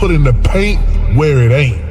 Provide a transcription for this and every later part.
putting the paint where it ain't.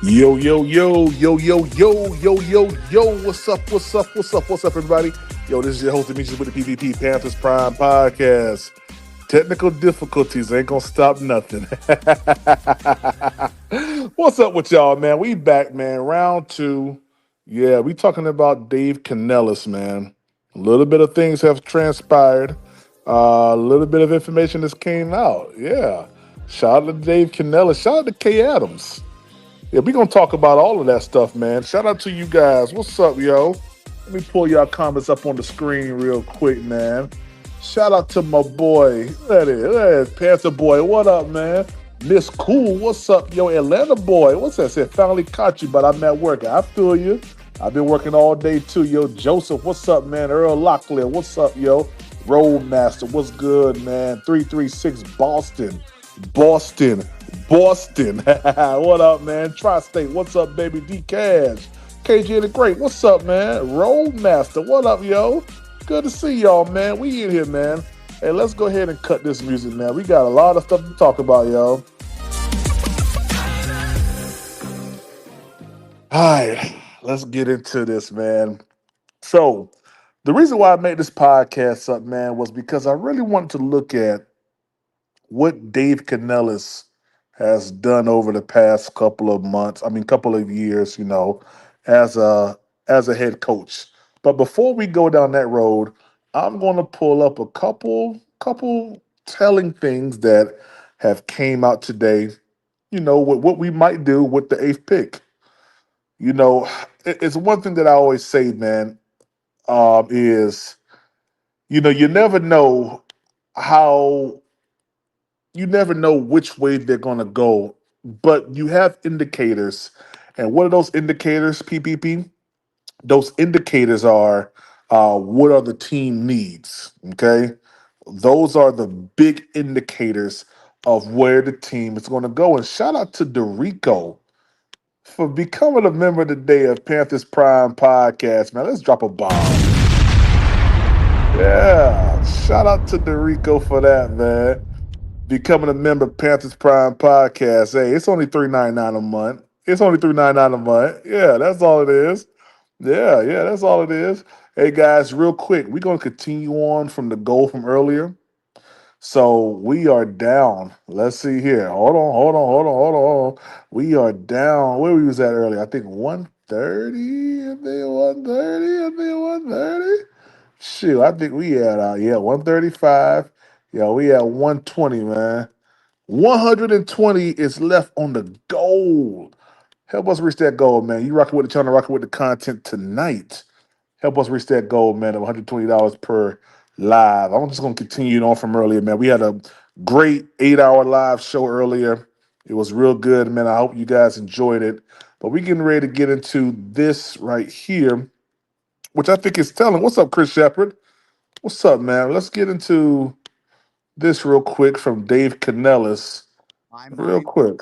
Yo, yo, yo, yo, yo, yo, yo, yo, yo, what's up, everybody? Yo, this is your host, Demetrius, with the PvP Panthers Prime Podcast. Technical difficulties ain't gonna stop nothing. What's up with y'all, man? We back, man. Round two. Yeah, we talking about Dave Canales, man. A little bit of things have transpired. A little bit of information just came out. Yeah. Shout out to Dave Canales. Shout out to K. Adams. Yeah, we're going to talk about all of that stuff, man. Shout out to you guys. What's up, yo? Let me pull y'all comments up on the screen real quick, man. Shout out to my boy. Look at it. Panther boy. What up, man? Miss Cool. What's up, yo? Atlanta boy. What's that? Said, finally caught you, but I'm at work. I feel you. I've been working all day, too, yo. Joseph, what's up, man? Earl Locklear. What's up, yo? Roadmaster. What's good, man? 336 Boston. What up, man? Tri-State, what's up, baby? D-Cash. KG the Great, what's up, man? Roadmaster, what up, yo? Good to see y'all, man. We in here, man. Hey, let's go ahead and cut this music, man. We got a lot of stuff to talk about, y'all. All right, let's get into this, man. So, the reason why I made this podcast up, man, was because I really wanted to look at what Dave Canales has done over the past couple of months, couple of years, as a head coach. But before we go down that road, I'm going to pull up a couple telling things that have came out today, what we might do with the eighth pick. It's one thing that I always say, man, is, you never know how you never know which way they're going to go, but you have indicators. And what are those indicators, PPP? Those indicators are what are the team needs, okay? Those are the big indicators of where the team is going to go. And shout out to Dorico for becoming a member today of Panthers Prime Podcast, man. Let's drop a bomb. Yeah, shout out to Dorico for that, man. Becoming a member of Panthers Prime Podcast. Hey, it's only $3.99 a month. Yeah, that's all it is. Yeah, that's all it is. Hey guys, real quick, we're gonna continue on from the goal from earlier. So we are down. Let's see here. Hold on. We are down. Where we was at earlier? I think 130. I think 130. Shoot, I think we at 135. Yeah, we at 120, man. 120 is left on the goal. Help us reach that goal, man. You rocking with the channel, rocking with the content tonight. Help us reach that goal, man, of $120 per live. I'm just going to continue on from earlier, man. We had a great 8-hour live show earlier. It was real good, man. I hope you guys enjoyed it. But we're getting ready to get into this right here, which I think is telling. What's up, Chris Shepard? What's up, man? Let's get into this real quick from Dave Canales. My Real mind. quick.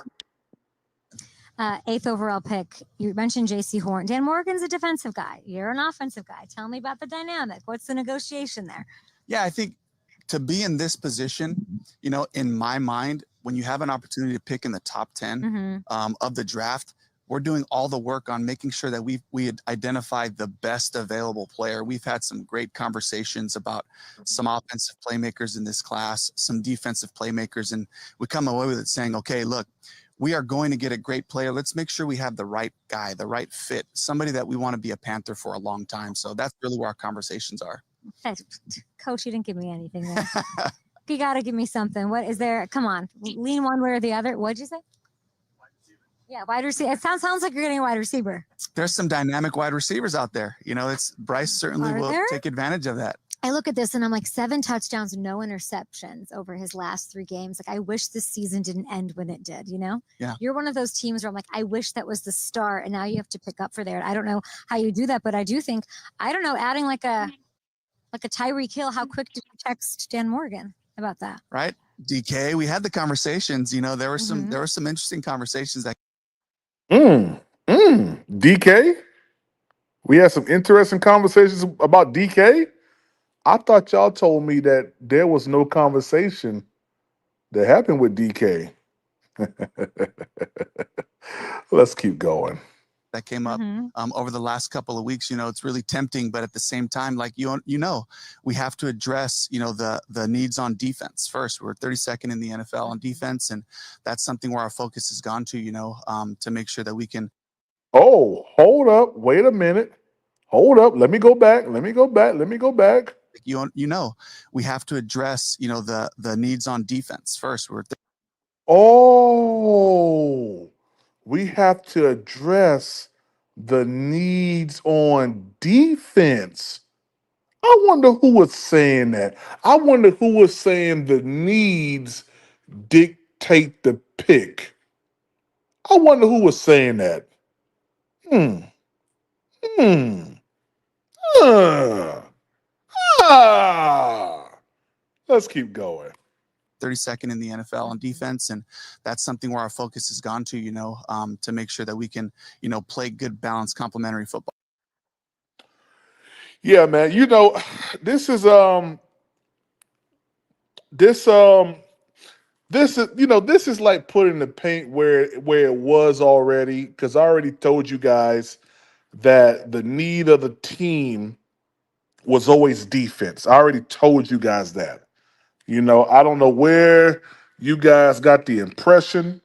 Eighth overall pick. You mentioned J.C. Horn. Dan Morgan's a defensive guy. You're an offensive guy. Tell me about the dynamic. What's the negotiation there? Yeah, I think to be in this position, in my mind, when you have an opportunity to pick in the top 10 of the draft, we're doing all the work on making sure that we had identified the best available player. We've had some great conversations about some offensive playmakers in this class, some defensive playmakers, and we come away with it saying, okay, look, we are going to get a great player. Let's make sure we have the right guy, the right fit, somebody that we want to be a Panther for a long time. So that's really where our conversations are. Coach, you didn't give me anything there. You got to give me something. What is there? Come on, lean one way or the other. What'd you say? Yeah, wide receiver. It sounds like you're getting a wide receiver. There's some dynamic wide receivers out there. It's Bryce certainly will take advantage of that. I look at this and I'm like 7 touchdowns, no interceptions over his last 3 games. Like I wish this season didn't end when it did, Yeah. You're one of those teams where I'm like, I wish that was the start and now you have to pick up for there. I don't know how you do that, but I do think, adding like a Tyreek Hill, how quick did you text Dan Morgan about that? Right. DK, we had the conversations, there were some interesting conversations that DK? We had some interesting conversations about DK. I thought y'all told me that there was no conversation that happened with DK. Let's keep going. that came up over the last couple of weeks. It's really tempting, but at the same time, like we have to address the needs on defense first. We're 32nd in the NFL on defense, and that's something where our focus has gone to. To make sure that we can. Oh, hold up! Wait a minute. Hold up! Let me go back. We have to address the needs on defense first. Oh, we have to address the needs on defense. I wonder who was saying that. I wonder who was saying the needs dictate the pick. I wonder who was saying that. Hmm. Hmm. Uh, Let's keep going. 32nd in the NFL on defense, and that's something where our focus has gone to make sure that we can play good, balanced, complementary football. Yeah, man. This is this this is like putting the paint where it was already, because I already told you guys that the need of the team was always defense. I already told you guys that. I don't know where you guys got the impression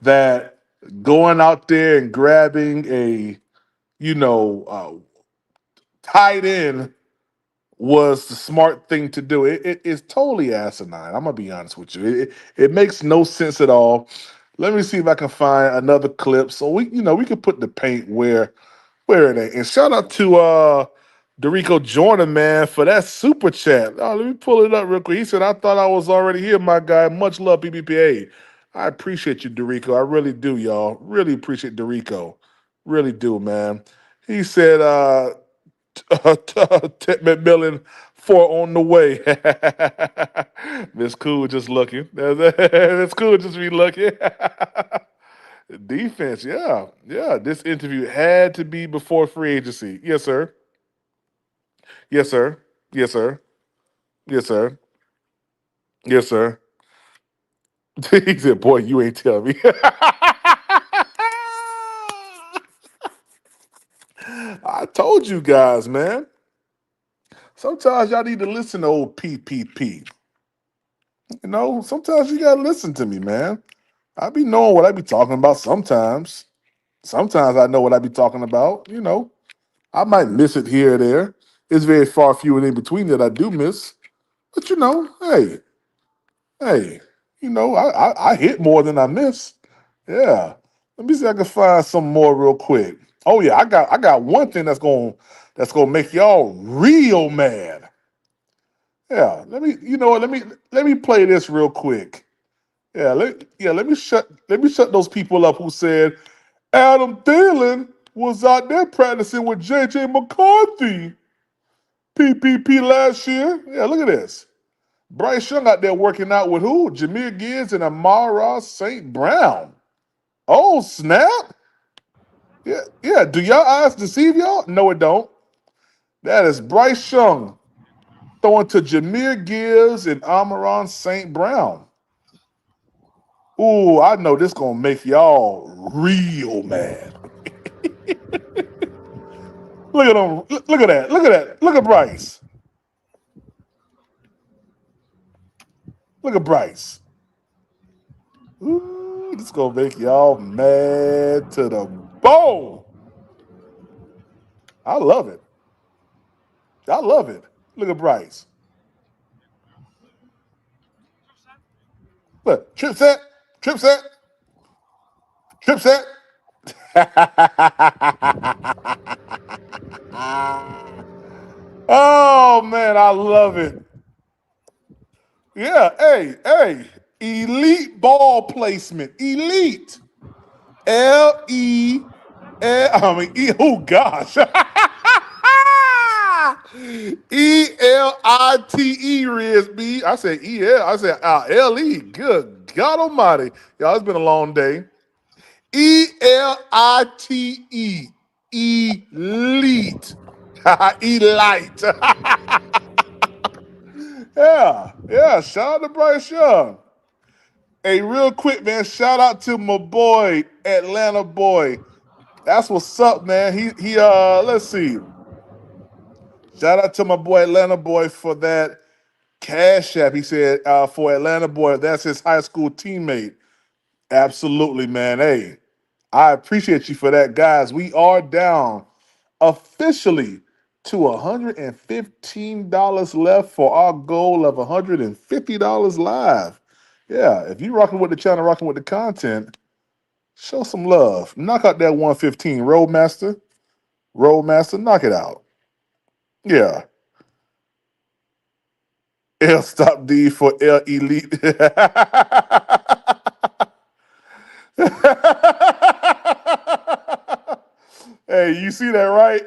that going out there and grabbing a tight end was the smart thing to do. It's totally asinine. I'm gonna be honest with you. It makes no sense at all. Let me see if I can find another clip so we could put the paint where it ain't. And shout out to Dorico Jordan, man, for that super chat. Oh, let me pull it up real quick. He said, I thought I was already here, my guy. Much love, BBPA. I appreciate you, Dorico. I really do, y'all. Really appreciate Dorico. Really do, man. He said, Ted McMillan 4 on the way. Miss Cool just looking. Miss Cool just be looking. Defense, yeah. Yeah. This interview had to be before free agency. Yes, sir. Yes, sir. Yes, sir. Yes, sir. Yes, sir. He said, boy, you ain't tell me. I told you guys, man. Sometimes y'all need to listen to old PPP. Sometimes you gotta listen to me, man. I be knowing what I be talking about sometimes. Sometimes I know what I be talking about. I might miss it here or there. It's very far few and in between that I do miss. But hey, hey, I hit more than I miss. Yeah. Let me see if I can find some more real quick. Oh yeah, I got one thing that's gonna make y'all real mad. Yeah, let me play this real quick. Let me shut those people up who said Adam Thielen was out there practicing with JJ McCarthy PPP last year. Yeah, look at this. Bryce Young out there working out with who? Jameer Gibbs and Amara St. Brown. Oh, snap. Yeah, yeah. Do y'all eyes deceive y'all? No, it don't. That is Bryce Young throwing to Jameer Gibbs and Amaron St. Brown. Ooh, I know this gonna make y'all real mad. Look at them. Look at that. Look at that. Look at Bryce. Look at Bryce. Ooh, this gonna make y'all mad to the bone. I love it. I love it. Look at Bryce. Look, trip set, trip set, trip set. Oh man, I love it. Yeah, hey, elite ball placement, elite. Oh gosh. ELITE, Riz B. I said EL. I said LE. Good God Almighty. Y'all, it's been a long day. ELITE. Elite. Elite. Yeah. Shout out to Bryce Young. Hey, real quick, man. Shout out to my boy, Atlanta boy. That's what's up, man. Let's see. Shout out to my boy Atlanta boy for that cash app. He said for Atlanta boy, that's his high school teammate. Absolutely, man. Hey, I appreciate you for that, guys. We are down officially to $115 left for our goal of $150 live. Yeah, if you rocking with the channel, rocking with the content, show some love. Knock out that 115, Roadmaster. Roadmaster, knock it out. Yeah. L stop D for L Elite. Hey, you see that right?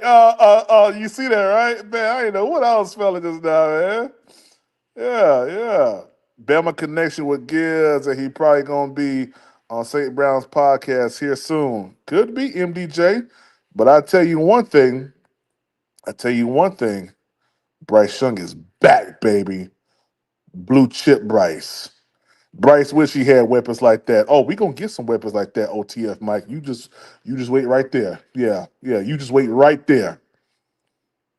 You see that right? Man, I ain't know what I was spelling just now, man. Yeah. Bama connection with Gibbs, and he probably gonna be on St. Brown's podcast here soon. Could be MDJ, but I tell you one thing. Bryce Young is back, baby. Blue chip Bryce. Bryce wish he had weapons like that. Oh, we gonna get some weapons like that, OTF Mike. You just wait right there. Yeah. You just wait right there.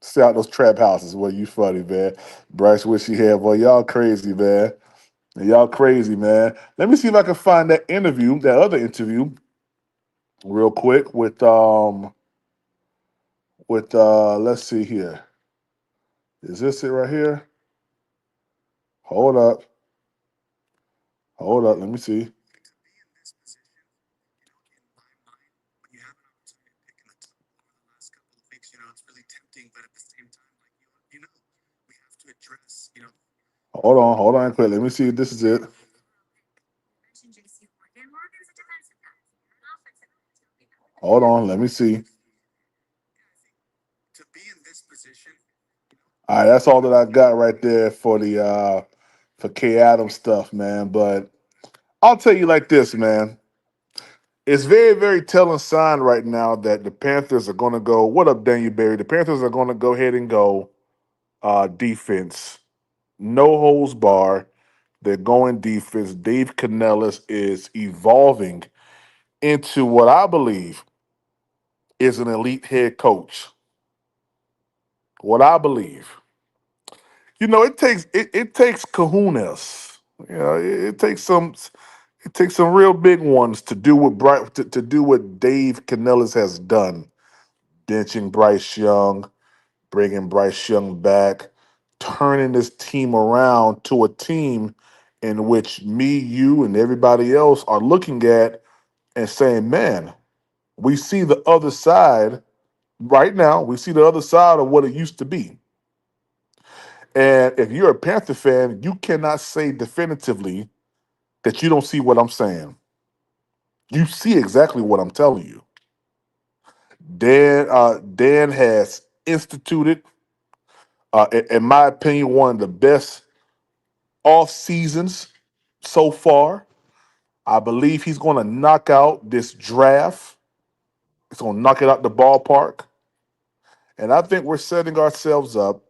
Stay out those trap houses. Well, you funny, man. Bryce wish he had. Well, y'all crazy, man. Y'all crazy, man. Let me see if I can find that other interview, real quick with let's see here. Is this it right here? Hold up. Hold up. Let me see. Hold on, quick. Let me see if this is it. Hold on, let me see. All right, that's all that I got right there for K Adams stuff, man. But I'll tell you like this, man. It's very, very telling sign right now that the Panthers are going to go. What up, Daniel Berry? The Panthers are going to go ahead and go defense, no holds bar. They're going defense. Dave Canales is evolving into what I believe is an elite head coach. What I believe. It takes kahunas. It takes some real big ones to do what to do what Dave Canellis has done, benching Bryce Young, bringing Bryce Young back, turning this team around to a team in which me, you, and everybody else are looking at and saying, "Man, we see the other side right now. We see the other side of what it used to be." And if you're a Panther fan, you cannot say definitively that you don't see what I'm saying. You see exactly what I'm telling you. Dan has instituted, in my opinion, one of the best off seasons so far. I believe he's going to knock out this draft. He's going to knock it out the ballpark, and I think we're setting ourselves up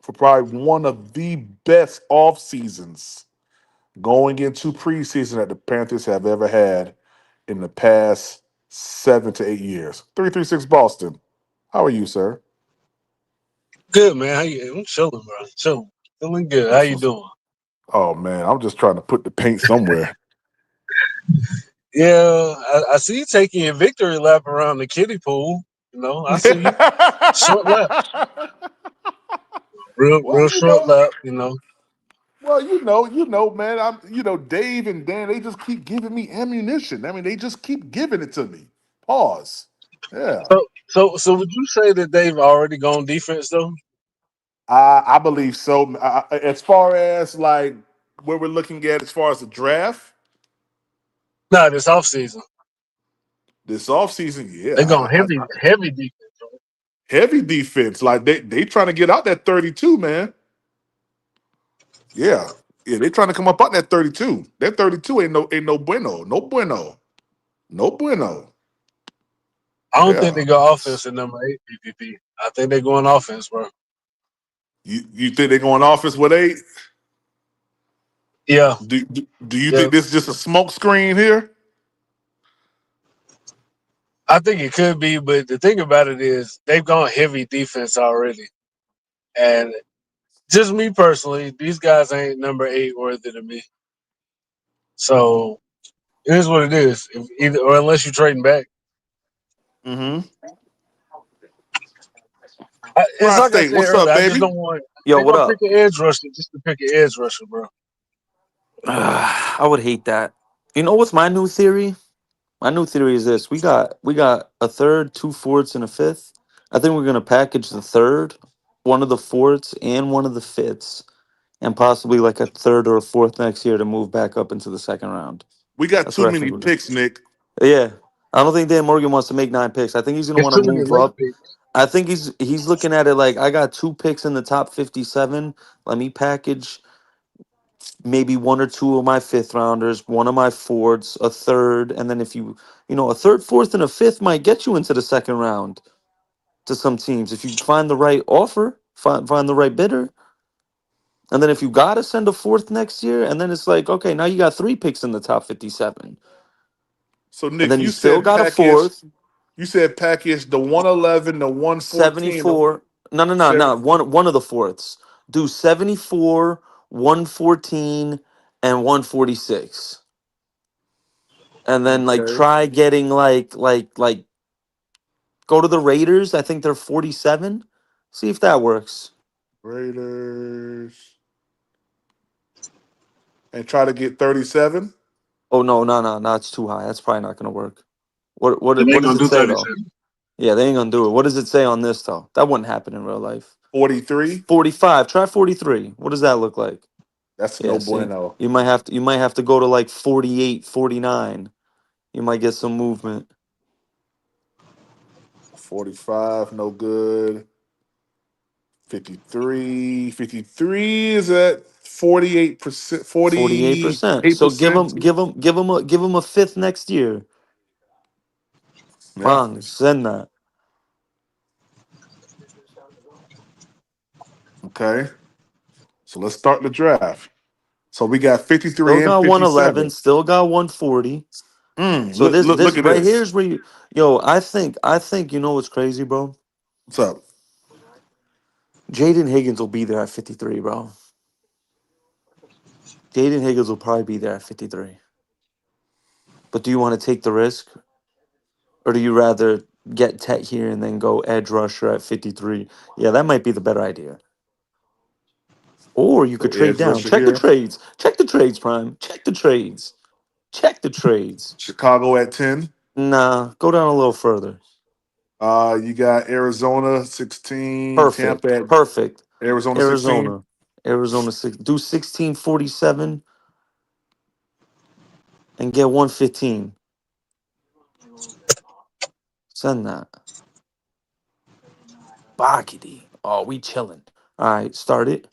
for probably one of the best off seasons going into preseason that the Panthers have ever had in the past 7 to 8 years. 336 Boston. How are you, sir? Good man. How you? I'm chilling, bro. Chilling. Feeling good. How That's you what's. doing? Oh man, I'm just trying to put the paint somewhere. Yeah, I see you taking your victory lap around the kiddie pool. I see you. Short lap. Real well, you short know, lap, man. Dave and Dan. They just keep giving me ammunition. I mean, they just keep giving it to me. Pause. Yeah, So would you say that they've already gone defense though? I believe so. As far as like where we're looking at, as far as the draft Nah, this offseason. this offseason, yeah, They're going heavy defense. heavy defense. Like they trying to get out that 32, man. Yeah. Yeah, they trying to come up out that 32. That 32 ain't no bueno. No bueno. No bueno. I don't think Yeah. they go offense in number 8 PPP. I think they're going offense, bro. You think they're going offense with 8? Yeah, Do you yeah. think this is just a smoke screen here? I think it could be, but the thing about it is they've gone heavy defense already. And just me personally, these guys ain't number 8 worthy to me. So it is what it is. If either or unless you're trading back. Mm-hmm. It's like I Tri-State, said what's earlier. up, I just baby? don't want. Yo, They're what gonna pick up? an edge rusher just to pick an edge rusher, bro. I would hate that. You know what's my new theory? My new theory is this: we got a third, two fourths, and a fifth. I think we're gonna package the third, one of the fourths, and one of the fifths, and possibly like a third or a fourth next year to move back up into the second round. We got That's too what I many think we're gonna. picks, Nick. Yeah, I don't think Dan Morgan wants to make 9 picks. I think he's gonna It's want to too many move late up. picks. I think he's looking at it like I got 2 picks in the top 57. Let me package maybe one or two of my fifth rounders, one of my fourths, a third, and then if a third, fourth, and a fifth might get you into the second round to some teams if you find the right offer, find the right bidder, and then if you gotta send a fourth next year, and then it's like okay, now you got 3 picks in the top 57, So and Nick, then you still got a fourth, you said package the 111, the 114, the 74. No, no, no, seven. no. One of the fourths. Do 74, 114, and 146. And then like Okay. try getting like go to the Raiders. I think they're 47. See if that works. Raiders. And try to get 37. Oh no, it's too high. That's probably not gonna work. What And what they what does gonna it do say though? 37. Yeah, they ain't gonna do it. What does it say on this though? That wouldn't happen in real life. 43. 45. Try 43. What does that look like? That's no Yeah, see? bueno. You might have to go to like 48, 49. You might get some movement. 45, no good. 53 is at 48%, 48%. So give 48%. them give them give them a fifth next year. Yeah. Bang, send that. Okay. So let's start the draft. So we got Still 53 and got 111, 57. still got 140. So Look, this look, this look at right here this. is where I think you know what's crazy, bro? What's up? Jaden Higgins will be there at 53, bro. Jaden Higgins will probably be there at 53. But do you want to take the risk? Or do you rather get Tet here and then go edge rusher at 53? Yeah, that might be the better idea. Or you Go could trade edge down. rusher Check the here. trades. Check the trades, Prime. Check the trades. Check the trades. Chicago at 10. Nah, go down a little further. You got Arizona 16, Perfect. Tampa at Perfect. Arizona 16. Arizona. Arizona 6. Do 1647. and get 115. Send that. Bagity. Oh, we chilling. All right, start it.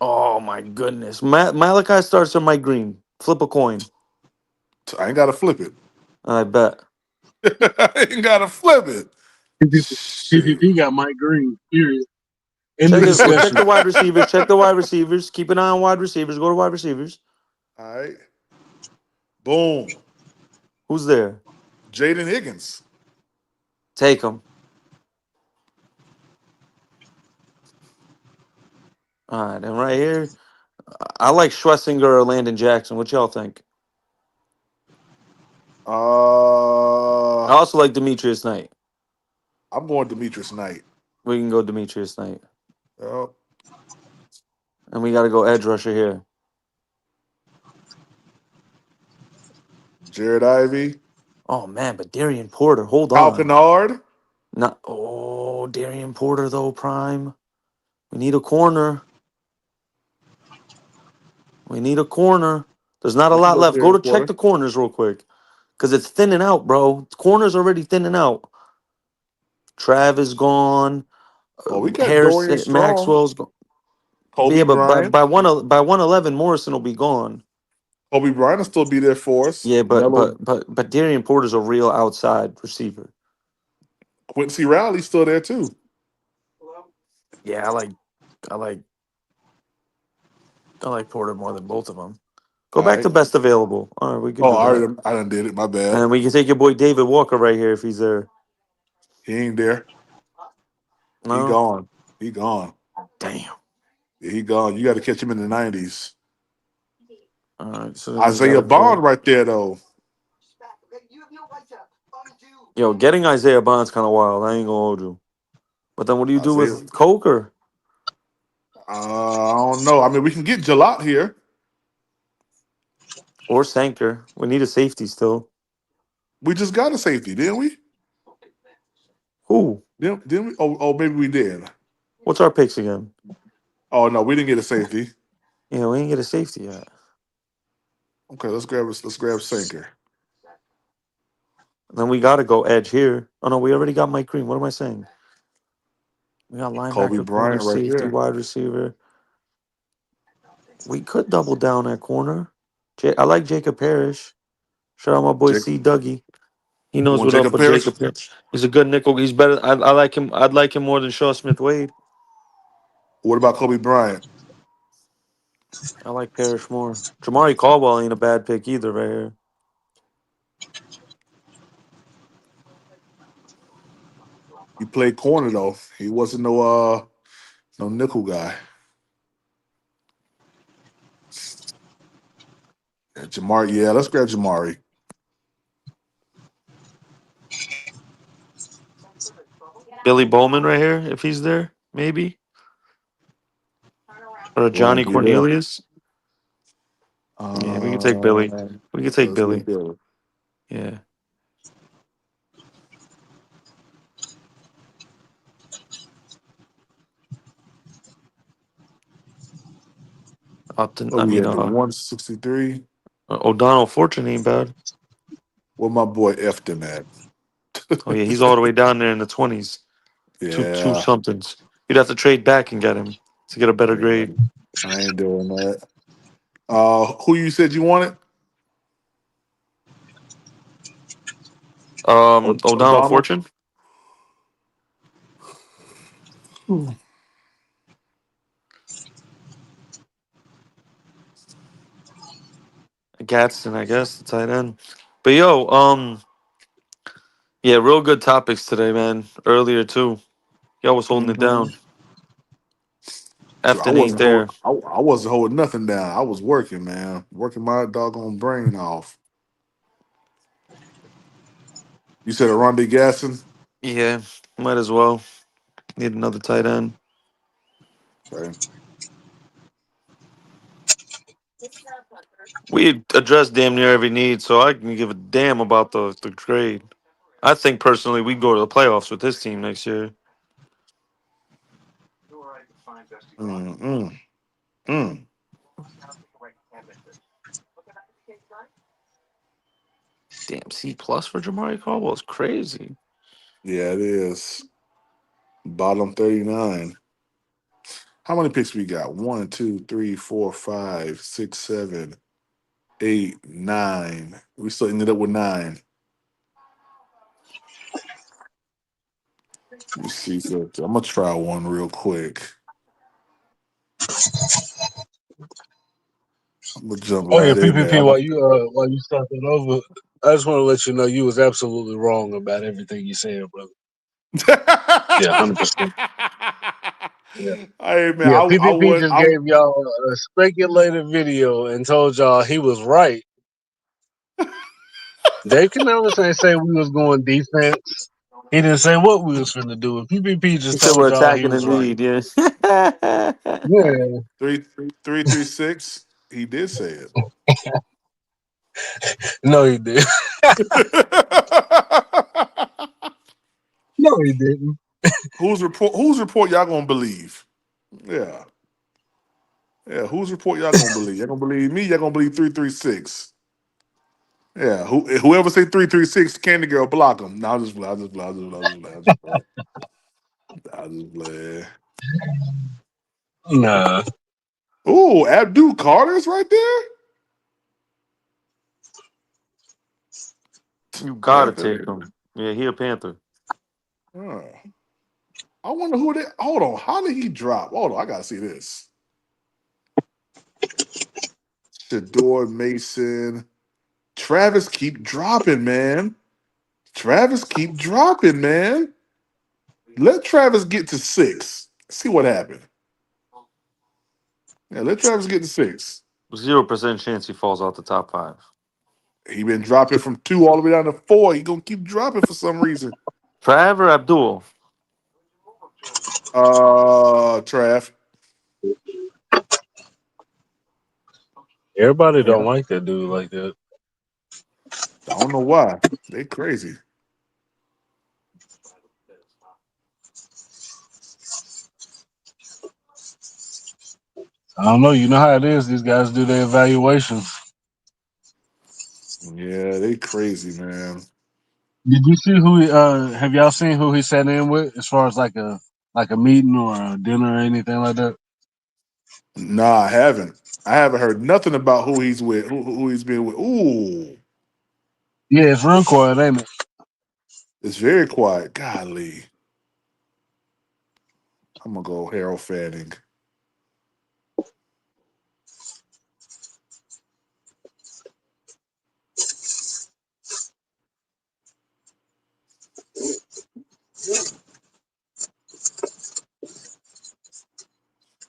Oh my goodness. Malachi starts on my green. Flip a coin. I ain't got to flip it. I bet. I ain't got to flip it. Shit. PPP got Mike Green. Period. End of Check it. Well, check discussion. the wide receivers. Check the wide receivers. Keep an eye on wide receivers. Go to wide receivers. All right. Boom. Who's there? Jaden Higgins. Take him. All right, and right here, I like Schlesinger or Landon Jackson. What y'all think? I Uh, also like Demetrius Knight. I'm going Demetrius Knight. We can go Demetrius Knight. Yep. And we got to go edge rusher here. Jared Ivey. Oh, man, but Darian Porter, hold Kyle on. Kennard. Not, oh, Darian Porter, though, prime. We need a corner. We need a corner. There's not a We can lot go left. Go Darian to check Porter. the corners real quick because it's thinning out, bro. Corners already thinning out. Trav is gone. Oh, we got Harris, Dorian Strong. Maxwell's gone. Kobe Yeah, but by Bryant. by 111, Morrison will be gone. Kobe Bryant will still be there for us. Yeah, but Mello. but but but Darian Porter's a real outside receiver. Quincy Riley's still there too. Yeah, I like I like Porter more than both of them. Go All back to right. best available. All right, we could Oh, do that. I done did it. My bad. And we can take your boy David Walker right here if he's there. He ain't there. He No, gone. He gone. damn. Yeah, he gone. You got to catch him in the 90s. All right, so then we Isaiah gotta Bond go. right there though. Yo, getting Isaiah Bond's kind of wild. I ain't gonna hold you. But then what do you do Isaiah. with Coker I don't know. I mean, we can get Jalot here. or Sanker? We need a safety still. We just got a safety, didn't we? Who? Didn't we? Oh, maybe we did. What's our picks again? Oh no, we didn't get a safety. Yeah, we ain't get a safety yet. Okay, let's grab Sinker. And then we gotta go edge here. Oh no, we already got Mike Green. What am I saying? We got Kobe linebacker, corner, Bryant right safety, there. wide receiver. We could double down at corner. I like Jacob Parrish. Shout out my boy Jake, C. Dougie. He you knows want what up Jacob with Parrish? Jacob Parrish. He's a good nickel. He's better. I like him. I'd like him more than Shaw Smith Wade. What about Kobe Bryant? I like Parrish more. Jamari Caldwell ain't a bad pick either, right here. He played corner though. He wasn't no nickel guy. Yeah, Jamari. Yeah, let's grab Jamari. Billy Bowman right here, if he's there, maybe. Or Boom. Johnny Yeah. Cornelius. Yeah, we can take Billy. Uh, We can take let's Billy. get Billy. Yeah. Upton, Oh I mean, yeah, the 163. O'Donnell Fortune ain't bad. Where my boy Efton at? Oh yeah, he's all the way down there in the 20s. Two Yeah, somethings. You'd have to trade back and get him to get a better yeah. grade. I ain't doing that. Who you said you wanted? O'Donnell O'Donnell. Fortune, Hmm. Gadsden, I guess, the tight end. But yo, yeah, real good topics today, man. Earlier too. Y'all was holding it Mhm. down. Sure, Efton ain't there. I wasn't holding nothing down. I was working, man, working my doggone brain off. You said Aronde Gasson. Yeah, might as well. Need another tight end. Okay. We addressed damn near every need, so I can give a damn about the grade. I think personally we go to the playoffs with this team next year. Mm-mm. Mm. Damn, C plus for Jamari Caldwell is crazy. Yeah, it is. Bottom 39. How many picks we got? 1, 2, 3, 4, 5, 6, 7, 8, 9. We still ended up with 9. Let me see. So I'm gonna try one real quick. I'm gonna jump Oh yeah, right in there. PPP. While you start that over, I just want to let you know you was absolutely wrong about everything you said, brother. Yeah, 100%. Yeah, Hey man, yeah. I PPP would just gave y'all a speculated video and told y'all he was right. Dave Canales ain't say we was going defense. He didn't say what we was finna do. And PPP He just said we're told y'all he attacking the was right. need. Yeah. Yeah, 336. He did say it. no, he did. No, he didn't. Whose report y'all gonna believe? Yeah. Yeah, whose report y'all gonna believe? Y'all gonna believe me? Y'all gonna believe 336? Yeah, whoever say 336, Candy Girl, block him. No, I'll just play. I'll just play. I'll just play. I'll just play. I'll just play. Nah. Ooh, Abdul Carter's right there. You gotta take Panther. him. Yeah, he a Panther. Huh. I wonder who they. Hold on. How did he drop? Hold on. I gotta see this. Shador Mason. Travis keep dropping, man. Travis keep dropping, man. Let Travis get to 6. See what happened. Yeah, let Travis get to 6. 0% chance he falls out the top 5. He been dropping from 2 all the way down to 4. He gonna keep dropping for some reason. Trav or Abdul? Trav. Everybody don't Yeah. like that dude like that. I don't know why. They crazy. I don't know. You know how it is. These guys do their evaluations. Yeah, they crazy, man. Did you see who? Have y'all seen who he sat in with, as far as like a meeting or a dinner or anything like that? Nah, I haven't. I haven't heard nothing about who he's with, who he's been with. Ooh, Yeah, it's real quiet, ain't it? it's very quiet. Golly. I'm gonna go Harold Fanning.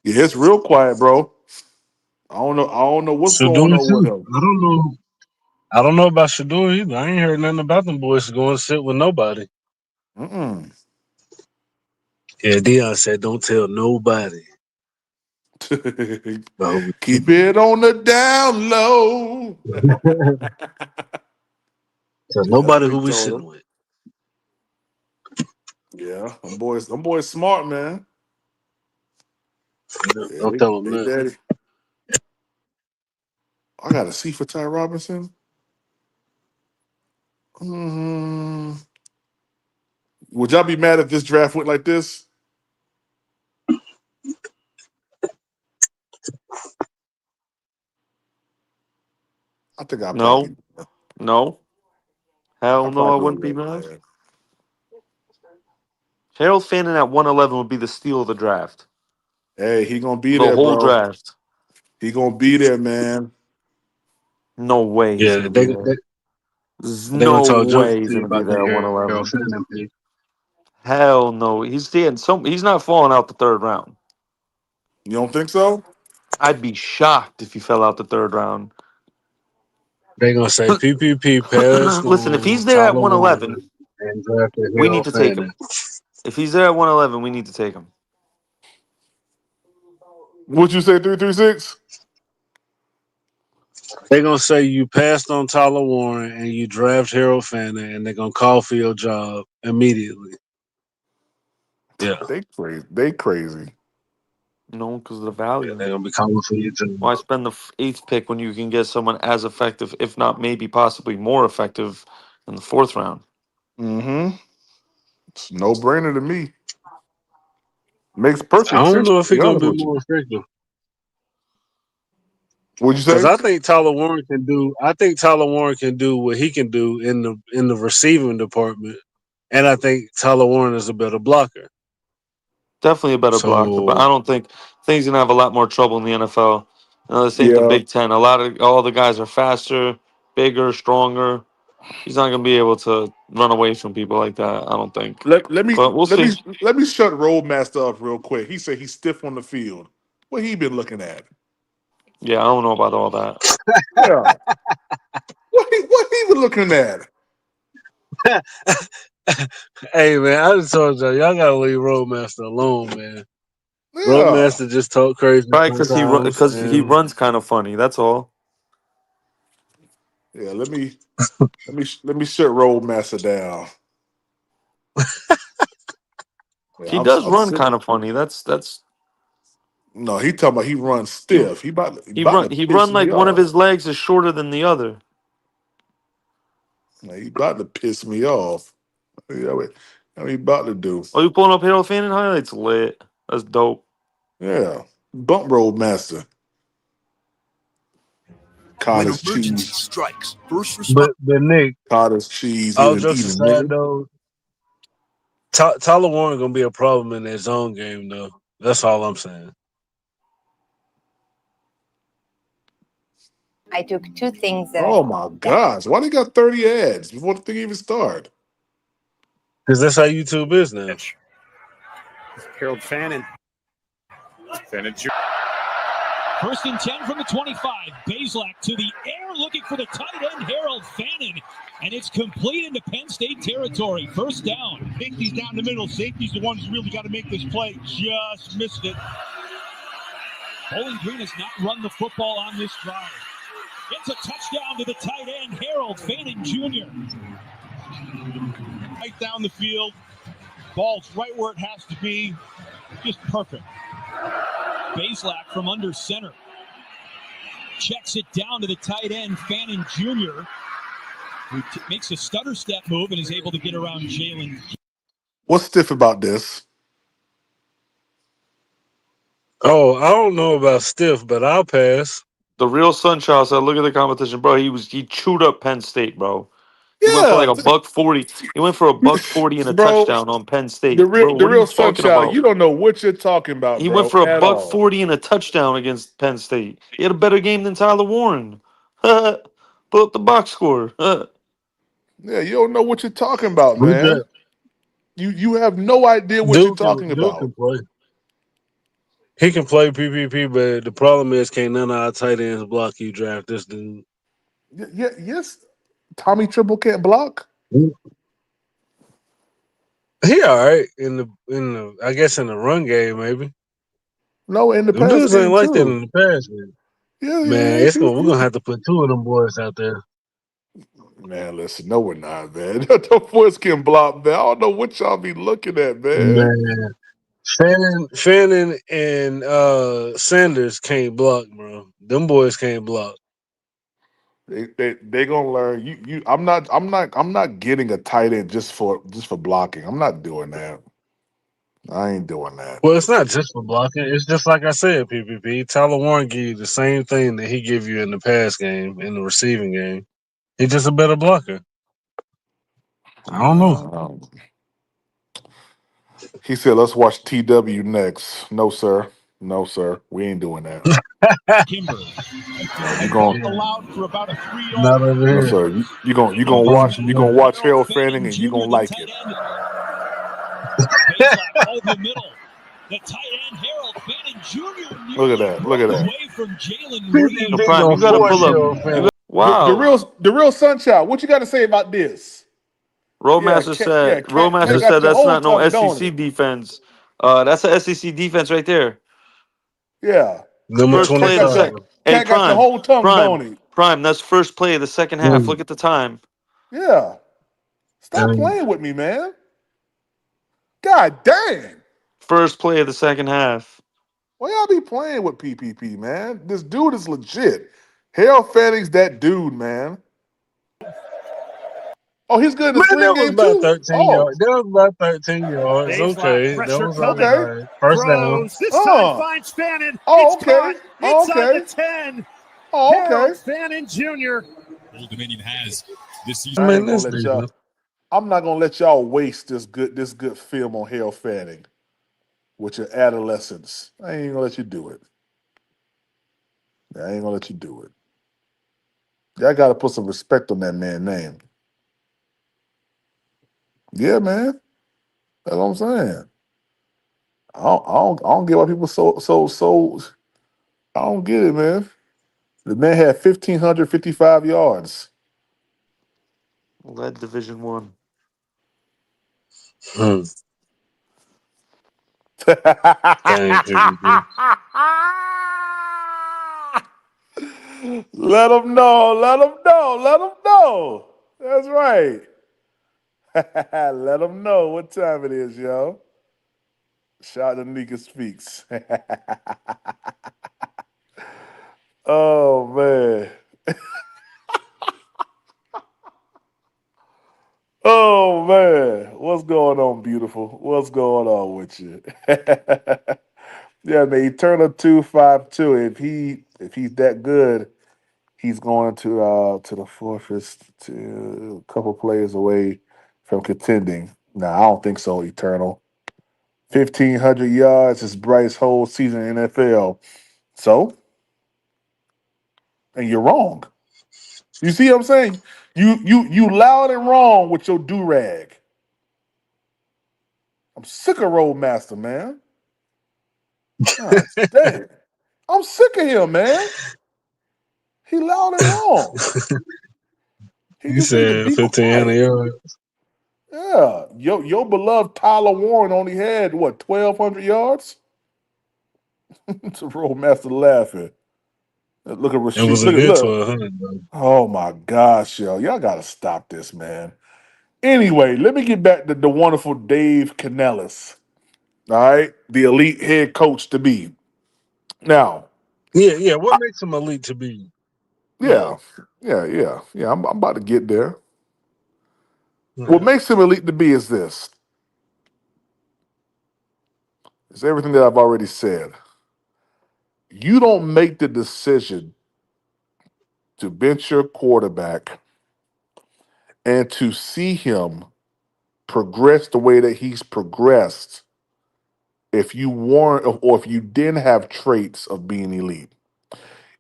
Yeah, it's real quiet, bro. I don't know what's going Shador on with too. him. I don't know. I don't know about Shador either. I ain't heard nothing about them boys going to sit with nobody. Mm-mm. Yeah, Dion said, "Don't tell nobody." But Keep it on the down low. tell Yeah, that's nobody what he who we told sitting him. with. Yeah, them boys smart, man. Yeah, Don't tell them they nothing. daddy. I got a C for Ty Robinson. Mm, would y'all be mad if this draft went like this? I think I'd probably No, be. no. Hell I'd no, I probably be a wouldn't be little mad. mad. Harold Fannin at 111 would be the steal of the draft. Hey, he gonna be The there, whole bro. draft. He gonna be there, man. No way he's Yeah, gonna be there. There's they gonna no talk junk way to he's you gonna be about that there at Harold 111. Fannin pick. Hell no. He's not falling out the third round. You don't think so? I'd be shocked if he fell out the third round. They gonna say PPP passed Listen, if on he's there at Tyler 111, Warren and drafted we need Harold to take Fannin. him. If he's there at 111, we need to take him. Would you say 336? They gonna say you passed on Tyler Warren and you draft Harold Fannin, and they're gonna call for your job immediately. Yeah, They crazy. They crazy. No, because of the Yeah, value. they're gonna be coming for you too. Why spend the eighth pick when you can get someone as effective, if not maybe possibly more effective, in the fourth round? Mm-hmm. It's no brainer to me. Makes I perfect don't sense, know to if he's be gonna honest be with you. more effective What'd you because say? I think Tyler Warren can do. I think Tyler Warren can do what he can do in the receiving department, and I think Tyler Warren is a better blocker. Definitely a better blocker, but So I don't think he's gonna have a lot more trouble in the NFL. This ain't the Yeah. Big Ten. All the guys are faster, bigger, stronger. He's not gonna be able to run away from people like that. I don't think. Let, let me But we'll let me see. let me shut Roadmaster up real quick. He said he's stiff on the field. What he been looking at? Yeah, I don't know about all that. Yeah. What he been looking at? hey man, I just told y'all gotta leave Roadmaster alone, man. Yeah. Roadmaster just talk crazy Probably sometimes, because he and runs kind of funny. That's all. Yeah. Let me shut Roadmaster down. Yeah, He I'm does I'm run sick. kind of funny. That's No, he talking about he runs he stiff. He he about run to he piss run me like one of off. his legs is shorter than the other. He about to piss me off. Yeah, what he about to do? Oh, you pulling up Harold Fannin highlights? Lit. That's dope. Yeah. Bump Roadmaster. When Cottage emergency cheese. strikes, first responders. but Nick, Cottage cheese. all Even jokes even aside nigga. though, Tyler Warren gonna be a problem in his own game though. That's all I'm saying. I took two things that Oh my gosh. Why they got 30 ads before the thing even started? Because that's how YouTube is now. Harold Fannin. Fannin Jr. First and 10 from the 25. Bazelak to the air, looking for the tight end, Harold Fannin. And it's complete into Penn State territory. First down. Safety's down the middle. Safety's the one who's really got to make this play. Just missed it. Bowling Green has not run the football on this drive. It's a touchdown to the tight end, Harold Fannin Jr. Right down the field. Ball's right where it has to be. Just perfect. Bazelak from under center. Checks it down to the tight end, Fannin Jr., who makes a stutter step move and is able to get around Jalen. What's stiff about this? Oh, I don't know about stiff, but I'll pass. The real Sunchild said, "Look at the competition, bro. He chewed up Penn State, bro. He went for like Yeah, a $140. He went for a $140 and a bro. touchdown on Penn The State, real bro. the What are you real talking sunshine. about? You don't know what you're talking about, He went bro, for a at buck all. 40 and a touchdown against Penn State. He had a better game than Tyler Warren. Pull up the box score. Yeah, you don't know what you're talking about, Who's man. that? You have no idea what you're talking Duke about. can play. He can play PPP, but the problem is, can't none of our tight ends block you draft this dude. Yes, Tommy Triple can't block. He all right in the I guess in the run game maybe. No, in the Them pass dudes ain't game like that too. in the pass game. Yeah, he Man, is. we're gonna have to put two of them boys out there. Man, listen, no, we're not, man. The boys can block, man. I don't know what y'all be looking at, man. Man, Fannin and Sanders can't block, bro. Them boys can't block. They gonna learn. I'm not getting a tight end just for blocking. I'm not doing that. I ain't doing that. Well, it's not just for blocking. It's just like I said, PPP. Tyler Warren give you the same thing that he give you in the pass game, in the receiving game. He's just a better blocker. I don't know. He said, "Let's watch TW next." No, sir. No, sir. We ain't doing that. Kimber. No, you And going allowed for about a 3-yard. Not over no, here. sir. You going you I gonna promise watch you you gonna not. watch Harold Harold Fannin Fanning and you Jr., gonna the like tight it. end. Bazelak over the middle. The tight end, Harold Fannin Jr., Look at nearly that. Look at broke that. away from Jalen Reed. So PPP Prime, you gonna got to force pull up. your fan. The Wow. real sunshine. What you got to say about this? Cat Roadmaster said got your that's whole not no tongue, don't SEC it? defense. That's a SEC defense right there. Yeah. Number First play of the 25. Cat, second. Hey, cat got your whole tongue, don't he? Prime. That's first play of the second half. Look at the time. Yeah. Stop And playing with me, man. God dang. First play of the second half. Why y'all be playing with PPP, man? This dude is legit. Harold Fanning's that dude, man. Oh, he's good in the Man, spring that was game about too. 13 Oh, yards. That was about 13 yards. Baseline Okay, that pressure was all coming. okay. right. First down. Throws. This time finds Fannin. Oh, It's okay. caught Oh, inside the okay. 10. Oh, okay. Harold Fannin Jr. Old Dominion has this season. I Man, ain't gonna this let y'all. defense. I'm not gonna let y'all waste this good film on Harold Fanning with your adolescence. I ain't gonna let you do it. I ain't gonna let you do it. Y'all gotta put some respect on that man's name. Yeah, man. That's what I'm saying. I don't get why people so. I don't get it, man. The man had 1,555 yards. Led Division One. Hmm. Dang, PPP. Let them know. Let them know. Let them know. That's right. Let them know what time it is, yo. Shout out to Nika Speaks. Oh, man. Oh, man. What's going on, beautiful? What's going on with you? Yeah, man. Eternal 252. If he's that good, he's going to the fortress to a couple players away from contending. No, I don't think so, Eternal. 1,500 yards is Bryce whole season in NFL. So, and you're wrong. You see what I'm saying? You loud and wrong with your do rag. I'm sick of Roadmaster, man. God dang. I'm sick of him, man. He loud and wrong. He You just need to said be 1,500 quiet. yards. Yeah. Your beloved Tyler Warren only had what, 1,200 yards? It's a Roadmaster laughing. Look at It Rasheed. was a Look at good look. 1,200, though. Oh my gosh, yo. Y'all gotta stop this, man. Anyway, let me get back to the wonderful Dave Canales. All right, the elite head coach to be. Now, Yeah. What makes him elite to be? Yeah. yeah, yeah. I'm about to get there. What Yeah. makes him elite to be is this. It's everything that I've already said. You don't make the decision to bench your quarterback and to see him progress the way that he's progressed if you weren't or if you didn't have traits of being elite.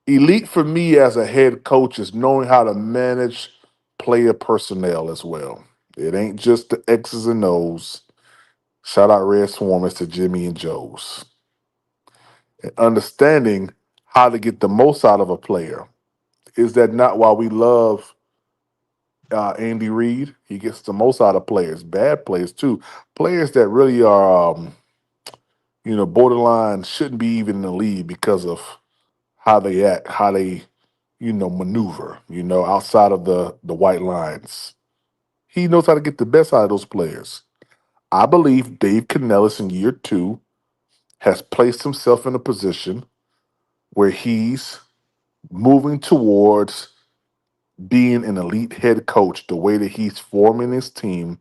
Elite for me as a head coach is knowing how to manage player personnel as well. It ain't just the X's and O's. Shout out Red Swarmers to Jimmy and Joe's. And understanding how to get the most out of a player. Is that not why we love Andy Reid? He gets the most out of players, bad players too, players that really are, borderline shouldn't be even in the league because of how they act, how they, maneuver, outside of the white lines. He knows how to get the best out of those players. I believe Dave Canellis in year two has placed himself in a position where he's moving towards being an elite head coach, the way that he's forming his team,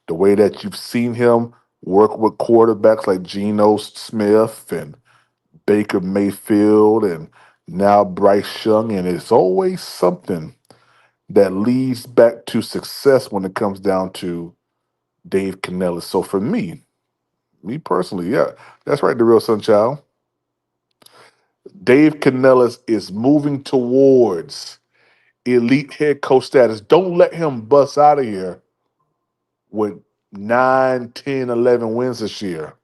the way that you've seen him work with quarterbacks like Geno Smith and Baker Mayfield and now Bryce Young. And it's always something that leads back to success when it comes down to Dave Canellis. So for me personally, yeah, that's right, the real Sunchild. Dave Canellis is moving towards elite head coach status. Don't let him bust out of here with 9, 10, 11 wins this year.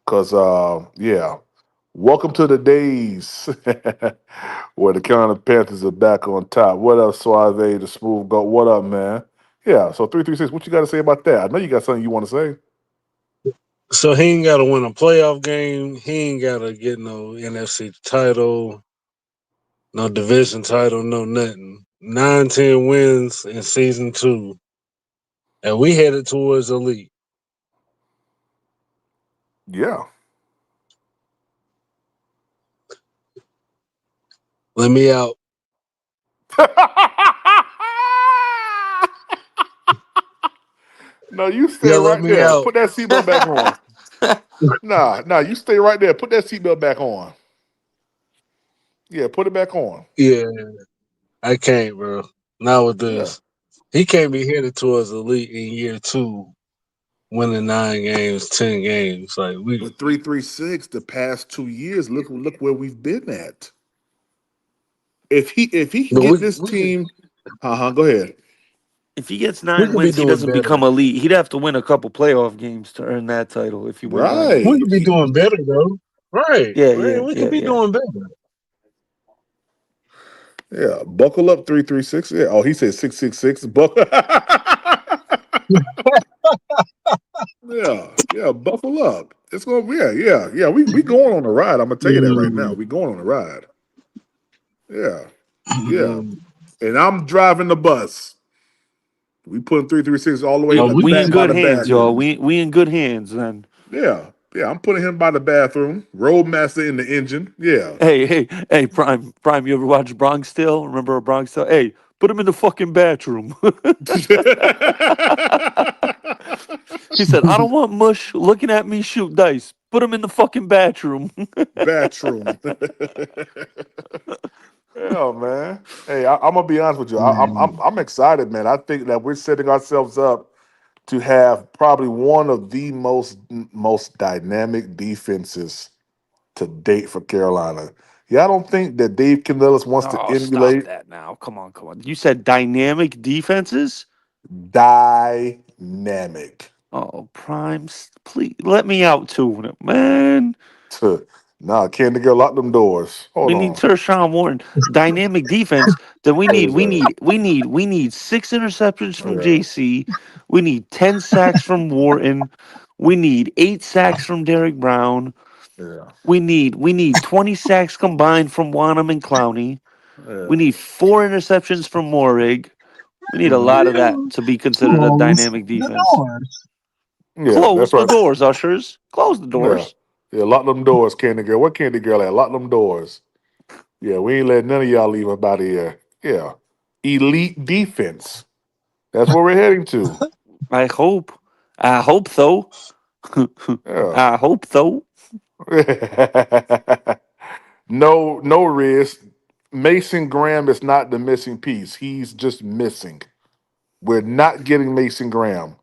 Because, yeah, welcome to the days where the Carolina Panthers are back on top. What up, Suave, the smooth goat? What up, man? Yeah, so 336, what you got to say about that? I know you got something you want to say. So he ain't got to win a playoff game. He ain't got to get no NFC title, no division title, no nothing. 9, 10 wins in season 2. And we headed towards elite. Yeah. Let me out. No, you stay Yeah, let right me there. out. Put that seatbelt back on. Nah, you stay right there. Put that seatbelt back on. Yeah, put it back on. Yeah, I can't, bro. Not with Yeah. this. He can't be headed towards elite in year 2, winning 9 games, 10 games. Like But 336, the past 2 years, look where we've been at. If he can but get this team, go ahead. If he gets we 9 could be wins, he doing doesn't better. become elite. He'd have to win a couple playoff games to earn that title if you win 9 We Right. could be games. doing better, though. Right. Yeah, Right. yeah, We could yeah, be yeah. doing better. Yeah. Buckle up 336. Yeah. Oh, he said 666. Yeah, buckle up. It's gonna yeah. We going on a ride. I'm gonna tell you that right now. Mm. We going on a ride. Yeah, yeah. And I'm driving the bus. We putting 336 all the way We in Oh, the we we can in back by good the see. hands, y'all. bathroom. We in good hands then. Yeah. I'm putting him by the bathroom. Roadmaster in the engine. Yeah. Hey, Prime. You ever watch Bronx Tale? Remember a Bronx Tale? Hey, put him in the fucking bathroom. He said, "I don't want mush looking at me shoot dice. Put him in the fucking bathroom." Bathroom. Yeah, man. Hey, I'm gonna be honest with you. I'm excited, man. I think that we're setting ourselves up to have probably one of the most dynamic defenses to date for Carolina. Yeah, I don't think that Dave Canales wants to Oh, stop emulate that now. Come on. You said dynamic defenses? dynamic. Oh, Primes, please let me out too, man. Nah, Candy Girl, lock them doors. Hold We need on. Tershawn Warren. Dynamic defense. Then we What need is we that? need we need we need 6 interceptions from Yeah, JC. We need 10 sacks from Wharton. We need 8 sacks from Derek Brown. yeah, We need 20 sacks combined from Wanham and Clowney. We yeah. need 4 interceptions from Morig. We need a lot of that to be considered a Close dynamic the defense. doors. Yeah, Close that's the right. doors, ushers. Close the Yeah. doors. Yeah, lock them doors, Candy Girl. What Candy Girl at? Lock them doors. Yeah, we ain't letting none of y'all leave up out of here. Yeah. Elite defense. That's where we're heading to. I hope. I hope so. Yeah. I hope so. No risk. Mason Graham is not the missing piece. He's just missing. We're not getting Mason Graham.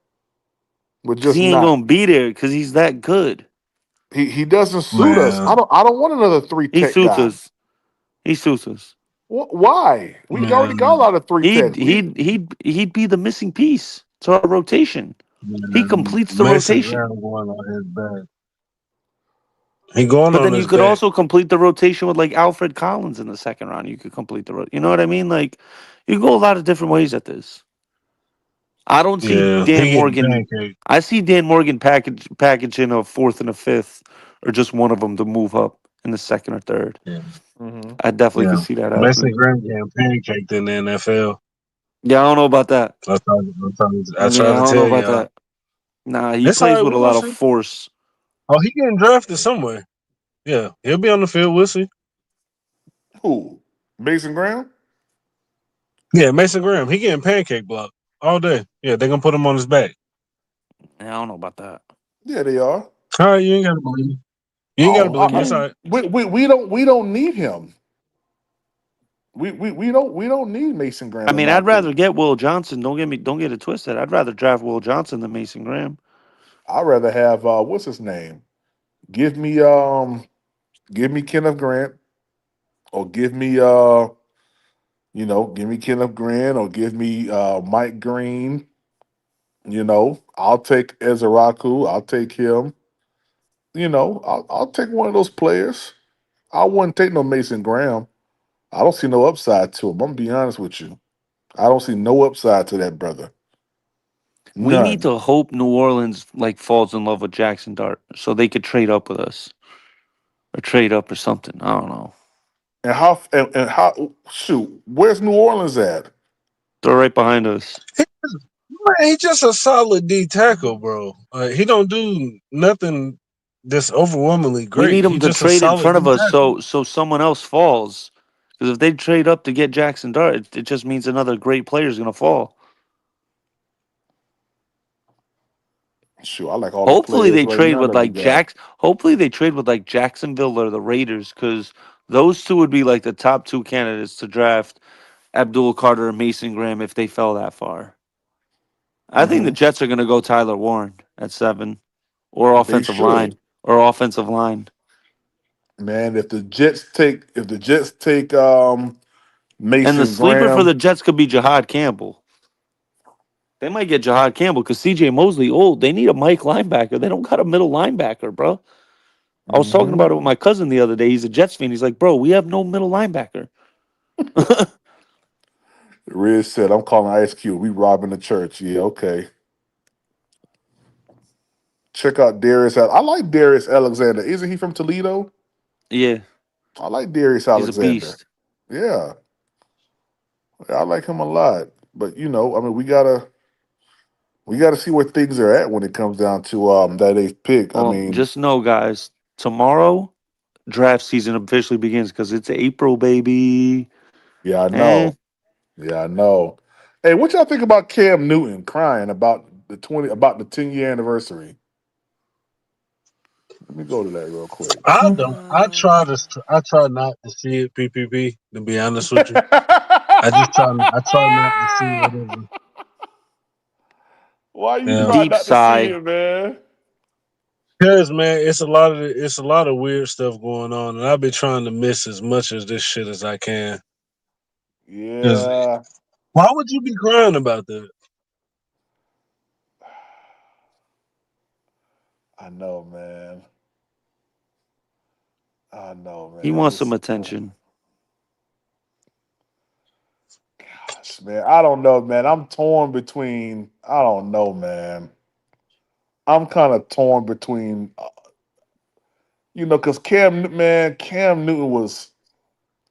We're Cause just he ain't not. gonna be there because he's that good. He doesn't suit us. Man, I don't want another three He tech suits guy. us. He suits us. Why? We already got a man, lot of three He'd techs. We he'd he'd be the missing piece to our rotation. He man. completes the Mason rotation. Graham going on his back. He going But on then you his could back. also complete the rotation with like Alfred Collins in the second round. You could complete the you know what I mean? Like you can go a lot of different ways at this. I don't see Yeah, Dan he getting Morgan. pancaked. I see Dan Morgan packaging a fourth and a fifth, or just one of them to move up in the second or third. Yeah, hmm I definitely yeah. could see that Mason happening. Graham getting pancaked in the NFL. Yeah, I don't know about that. I Yeah, try I to don't know tell about y'all. that. Nah, he It's all plays right. with a We're gonna lot of see. force. Oh, he getting drafted somewhere. Yeah, he'll be on the field. We'll see. Who? Mason Graham? Yeah, Mason Graham. He getting pancake blocked all day. Yeah, they're gonna put him on his back. Yeah, I don't know about that. Yeah, they are. All right, you ain't gotta believe me. You ain't gotta Oh, believe me. It's all right. we don't need him. We don't need Mason I Graham in mean, my I'd rather opinion. get Will Johnson. Don't get it twisted. I'd rather draft Will Johnson than Mason Graham. I'd rather have what's his name? Give me give me Kenneth Grant or give me Kenneth Grant or give me Mike Green. I'll take Ezeraku. I'll take him. I'll take one of those players. I wouldn't take no Mason Graham. I don't see no upside to him. I'm gonna be honest with you. I don't see no upside to that brother. We need None. to hope New Orleans like falls in love with Jackson Dart so they could trade up with us or trade up or something. I don't know. And how shoot, where's New Orleans at? They're right behind us. Man, he just a solid D tackle, bro. He don't do nothing that's overwhelmingly We need great. He them to just a trade in solid front D of us tackle. so someone else falls. Because if they trade up to get Jackson Dart, it just means another great player is going to fall. Sure, I like all the Hopefully players they right trade now with that we like got. Hopefully they trade with like Jacksonville or the Raiders, because those two would be like the top two candidates to draft Abdul Carter and Mason Graham if they fell that far. I think the Hmm. Jets are going to go Tyler Warren at 7, or They offensive line, should, or offensive line. man. If the Jets take And the Mason sleeper for Graham, the Jets could be Jahad Campbell. They might get Jahad Campbell because C.J. Mosley old. They need a Mike linebacker. They don't got a middle linebacker, bro. I was talking hmm about it with my cousin the other day. He's a Jets fan. He's like, bro, we have no middle linebacker. Riz said, "I'm calling Ice Cube. We robbing the church." Yeah, okay. Check out Darius. I like Darius Alexander. Isn't he from Toledo? Yeah, I like Darius he's a Alexander. beast. Yeah, I like him a lot. But I mean, we gotta see where things are at when it comes down to that eighth pick. I Well, mean, just know, guys, tomorrow draft season officially begins because it's April, baby. yeah, I Eh, know. Yeah, I know. Hey, what y'all think about Cam Newton crying about the 10-year anniversary? Let me go to that real quick. I don't. I try not to see it. PPP. To be honest with you, I just try. I try not to see whatever. Why you Yeah. try deep not to see sigh. it, man? Because man, it's a lot of weird stuff going on, and I've been trying to miss as much of this shit as I can. Because Yeah, why would you be crying about that? I know, man. I know, He man. wants some It's attention. gosh, man. I don't know, man. I'm torn between. I don't know, man. I'm kind of torn between, because Cam Newton was.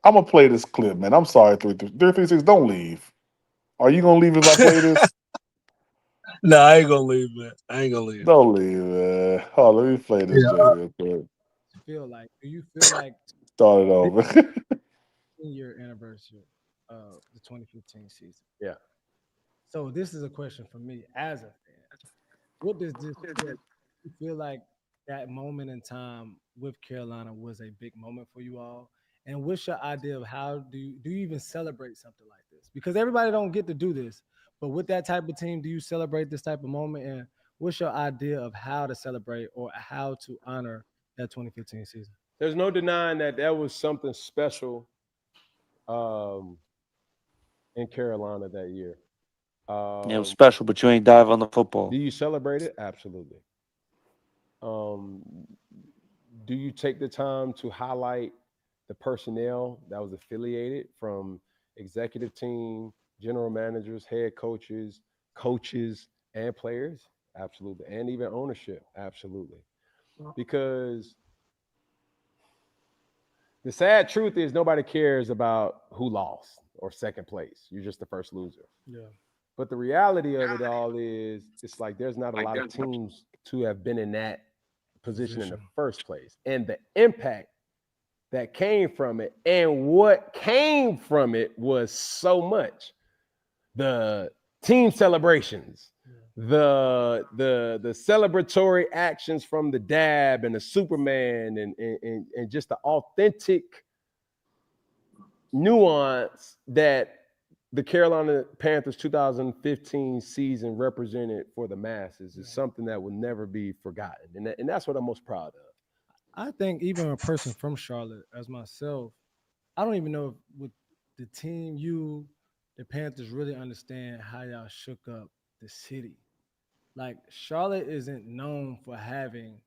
I'm gonna play this clip, man. I'm sorry, 336. Don't leave. Are you gonna leave if I play this? No, I ain't gonna leave, man. I ain't gonna leave. Don't leave, man. Oh, let me play this Yeah, joint real quick. Feel like? Do you feel like Start it over. 10-year anniversary of the 2015 season? Yeah. So this is a question for me as a fan. What does this feel? You feel like that moment in time with Carolina was a big moment for you all? And what's your idea of how do you even celebrate something like this? Because everybody don't get to do this, but with that type of team, do you celebrate this type of moment? And what's your idea of how to celebrate or how to honor that 2015 season? There's no denying that was something special um, in Carolina that year. Yeah, it was special, but you ain't dive on the football. Do you celebrate it? Absolutely. Um, do you take the time to highlight the personnel that was affiliated from executive team, general managers, head coaches, and players? Absolutely. And even ownership? Absolutely. Because the sad truth is nobody cares about who lost or second place. You're just the first loser. Yeah. But the reality of it all is it's like there's not a lot of teams to have been in that position in the first place. And the impact that came from it and what came from it was so much. The team celebrations, the celebratory actions from the dab and the Superman and just the authentic nuance that the Carolina Panthers 2015 season represented for the masses is something that will never be forgotten. And that's what I'm most proud of. I think even a person from Charlotte, as myself, I don't even know if with the team, the Panthers really understand how y'all shook up the city. Like Charlotte isn't known for having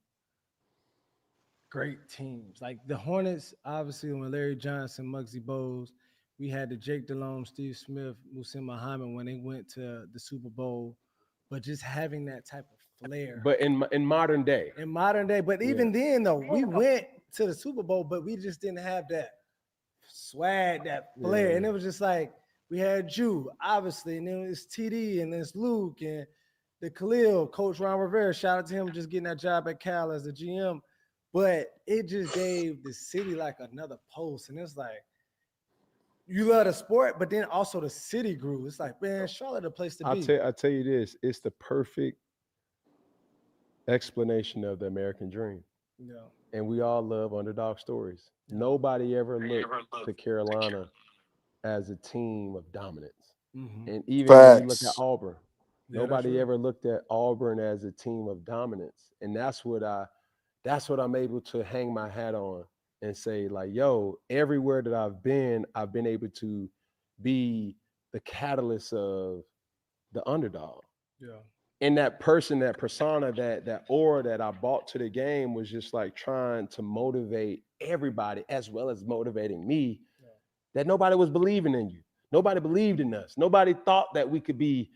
great teams. Like the Hornets, obviously, when Larry Johnson, Muggsy Bogues, we had the Jake Delhomme, Steve Smith, Musin Muhammad when they went to the Super Bowl. But just having that type of flair. But in modern day. But even then, though, we went to the Super Bowl, but we just didn't have that swag, that flair. Yeah. And it was just like we had Jew, obviously, and then it's TD and it's Luke and the Khalil, Coach Ron Rivera. Shout out to him just getting that job at Cal as the GM. But it just gave the city like another pulse. And it's like, you love the sport, but then also the city grew. It's like, man, Charlotte a place to be. I tell you this, it's the perfect explanation of the American dream. Yeah. And we all love underdog stories. Nobody ever looked to Carolina as a team of dominance. Mm-hmm. And even when you look at Facts. Auburn, Yeah, that's nobody real. ever looked at Auburn as a team of dominance. And that's what I'm able to hang my hat on and say, like, yo, everywhere that I've been able to be the catalyst of the underdog. Yeah. And that person, that persona, that aura that I brought to the game was just like trying to motivate everybody as well as motivating me. Yeah. That nobody was believing in you. Nobody believed in us. Nobody thought that we could be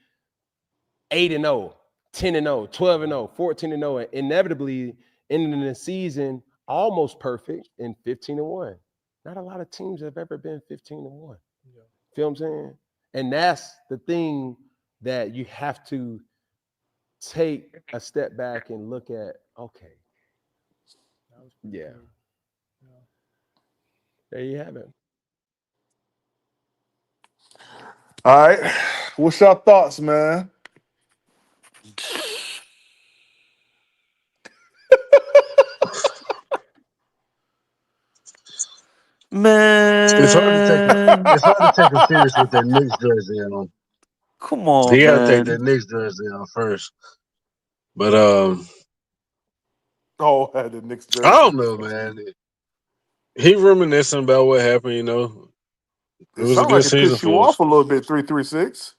8-0, 10-0, 12-0, 14-0, and inevitably ending the season almost perfect in 15-1. Not a lot of teams have ever been 15-1. Yeah. Feel what I'm saying? And that's the thing that you have to take a step back and look at. Okay, That was pretty yeah, cool. Yeah. there you have it. All right. What's your thoughts, man? Man, It's hard to take him serious with that Knicks jersey on. come You on, got to take that man. Knicks jersey on first. But Oh, had the Knicks I jersey. don't know, man. He reminiscing about what happened. It It was a sounds good like it season pissed you for us. off a little bit. 336.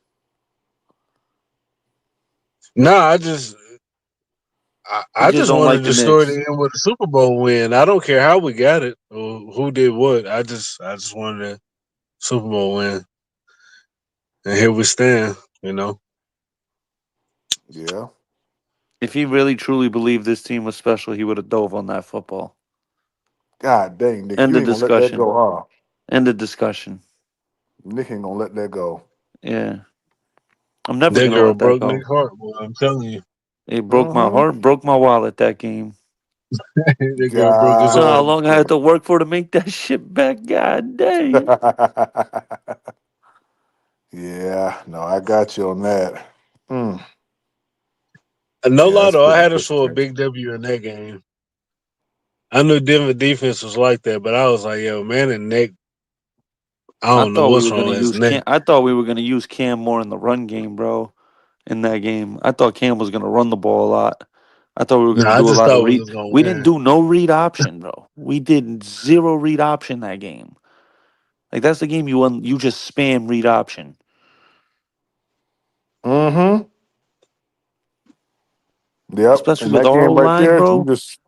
Nah, I He just just don't wanted like the the story to Knicks. end with a Super Bowl win. I don't care how we got it or who did what. I just wanted a Super Bowl win, and here we stand. Yeah. If he really truly believed this team was special, he would have dove on that football. God dang, Nick. End You of ain't gonna let that discussion. go, huh? End of discussion. Nick ain't gonna let that go. Yeah. I'm never That gonna girl let that broke Nick's go. heart. Boy, I'm telling you, It broke my Mm-hmm. heart, broke my wallet that game. that girl broke his You know how heart. God long I had to work for to make that shit back? God dang. damn. Yeah, no, I got you on that. Mm. And no Yeah, lie that's though, I pretty had us for a frustrating. big W in that game. I knew Denver defense was like that, but I was like, yo, man, and Nick, I I don't know thought we what's were wrong gonna with his use neck. Cam. I thought we were gonna use Cam more in the run game, bro. In that game, I thought Cam was gonna run the ball a lot. I thought we were No, gonna I do a just lot of thought we read. was gonna We didn't win. do no read option, bro. We did zero read option that game. Like that's the game you won. You just spam read option, Mm-hmm. Yep. especially In with that our O game right line, there, you bro. just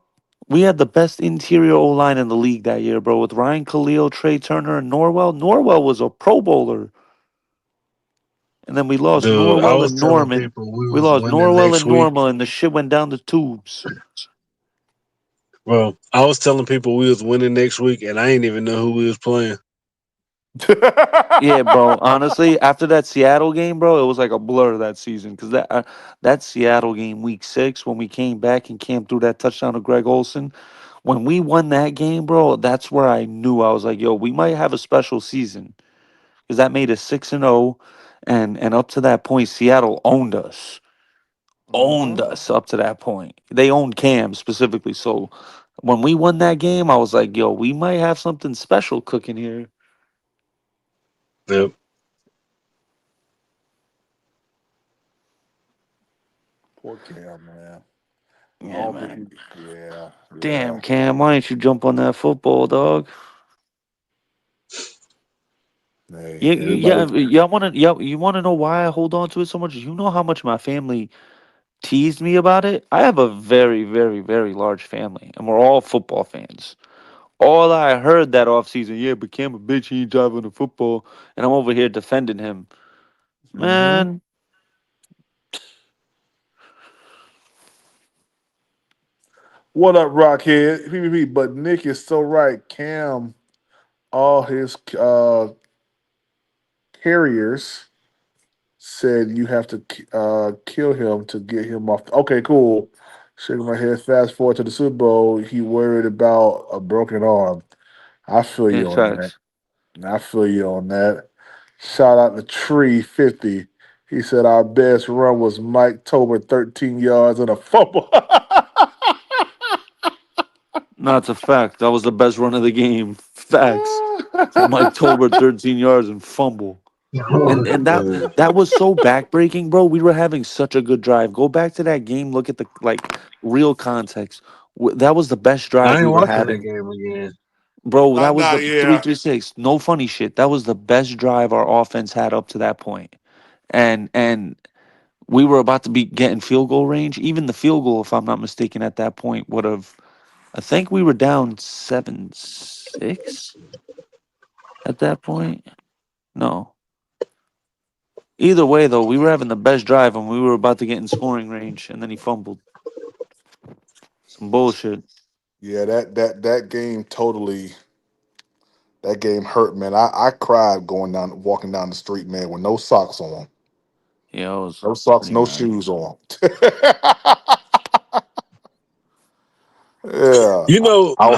We had the best interior O line in the league that year, bro. With Ryan Khalil, Trey Turner, and Norwell. Norwell was a Pro Bowler, and then we lost Dude, I Norwell was and telling Norman. people we We was lost winning Norwell next and week. Normal, and the shit went down the tubes. Well, I was telling people we was winning next week, and I ain't even know who we was playing. Yeah, bro. Honestly, after that Seattle game, bro, it was like a blur that season because that Seattle game, week 6, when we came back and Cam threw that touchdown to Greg Olson, when we won that game, bro, that's where I knew I was like, yo, we might have a special season because that made us 6-0, and up to that point, Seattle Mm-hmm. owned us up to that point. They owned Cam specifically, so when we won that game, I was like, yo, we might have something special cooking here. Yep. Poor Cam, man. I Yeah, don't think man. yeah, Damn, yeah. Cam, why didn't you jump on that football, dog? Hey, Yeah, everybody. you wanna know why I hold on to it so much? You know how much my family teased me about it? I have a very, very, very large family, and we're all football fans. All I heard that offseason, yeah, but Cam a bitch, he ain't driving the football, and I'm over here defending him. Mm-hmm. Man, What up, Rockhead? PPP, but Nick is so right. Cam, all his carriers said you have to kill him to get him off. Okay, cool. Shaking my head. Fast forward to the Super Bowl. He worried about a broken arm. I feel yeah, you on that. facts. I feel you on that. Shout out to Tree 50. He said our best run was Mike Tober, 13 yards and a fumble. No, it's a fact. That was the best run of the game. Facts. Mike Tolbert, 13 yards and fumble. And that was so backbreaking, bro. We were having such a good drive. Go back to that game. Look at the real context. That was the best drive I we ain't were watching that having, game again. bro. That was Nah, the yeah. 3-3-6. No funny shit. That was the best drive our offense had up to that point. And we were about to be getting field goal range. Even the field goal, if I'm not mistaken, at that point would have. I think we were down 7-6 at that point. No. Either way, though, we were having the best drive and we were about to get in scoring range, and then he fumbled. Some bullshit. Yeah, that game totally that game hurt, man. I cried walking down the street, man, with no socks on. Yeah, I was No socks, pretty no mad. shoes on. Yeah. You know I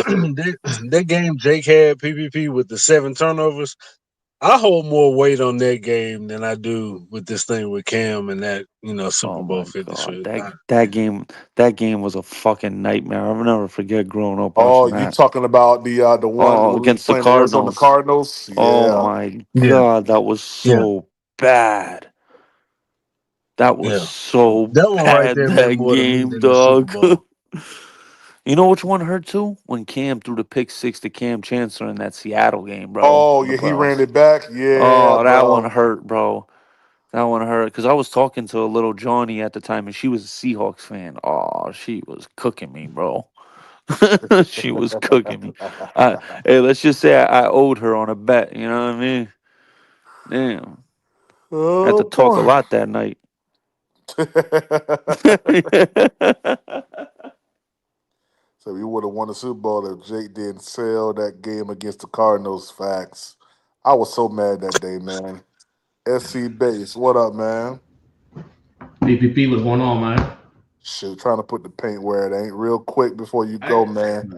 that game Jake had PPP with the 7 turnovers. I hold more weight on that game than I do with this thing with Cam and that Super Oh Bowl my 50 god, shit. that game was a fucking nightmare. I'll never forget growing up Oh, watching you that. talking about the one Oh, when we was against the playing the Arizona Cardinals. Cardinals? Oh Yeah. my Yeah, god, that was yeah, so bad. That was yeah. so That one right bad there meant that more to me game, than the Super dog. Bowl. You know which one hurt too? When Cam threw the pick six to Cam Chancellor in that Seattle game, bro, Oh in the yeah, he ran playoffs. it back. Yeah, Oh, that one bro. hurt, bro. That one hurt because I was talking to a little Johnny at the time, and she was a Seahawks fan. Oh, she was cooking me, bro. She was cooking me. Hey, let's just say I owed her on a bet. You know what I mean? Damn, I had Oh to talk a boy. lot that night. So we would have won the Super Bowl if Jake didn't sell that game against the Cardinals. Facts. I was so mad that day, man. SC Base, what up, man? PPP was going on, man. Shoot, trying to put the paint where it ain't. Real quick before you I, go, man.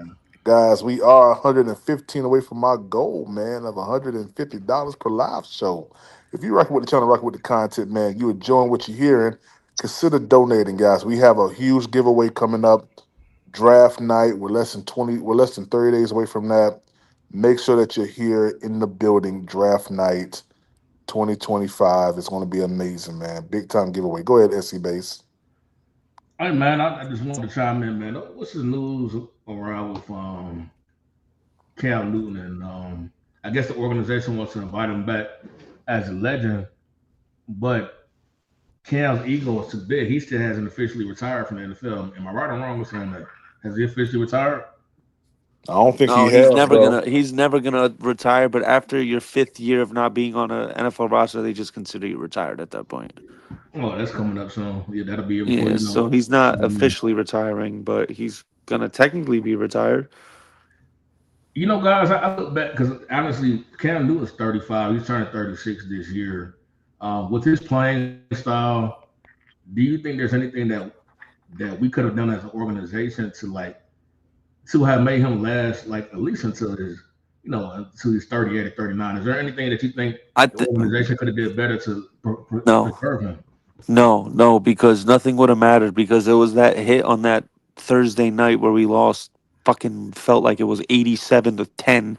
Guys, we are 115 away from our goal, man, of $150 per live show. If you're rocking with the channel, rocking with the content, man, you enjoying what you're hearing, consider donating, guys. We have a huge giveaway coming up. Draft night. We're less than 30 days away from that. Make sure that you're here in the building. Draft night 2025. It's going to be amazing, man. Big time giveaway. Go ahead, SC Base. hey, man, I just wanted to chime in, man. What's the news around with Cam Newton? And I guess the organization wants to invite him back as a legend, but Cam's ego is too big. He still hasn't officially retired from the NFL. Am I right or wrong with saying that? Has he officially retired? I don't think he No, has, though. he's never gonna retire. But after your fifth year of not being on an NFL roster, they just consider you retired at that point. Oh, that's coming up soon. Yeah, that'll be before Yeah, you know so it. he's not Um, officially retiring, but he's gonna technically be retired. Guys, I look back because honestly, Cam Newton's 35. He's turning 36 this year. With his playing style, do you think there's anything that we could have done as an organization to have made him last like at least until he's 38 or 39? Is there anything that you think I the th- organization could have did better to no, preserve him? no, because nothing would have mattered because it was that hit on that Thursday night where we lost. Fucking felt like it was 87-10.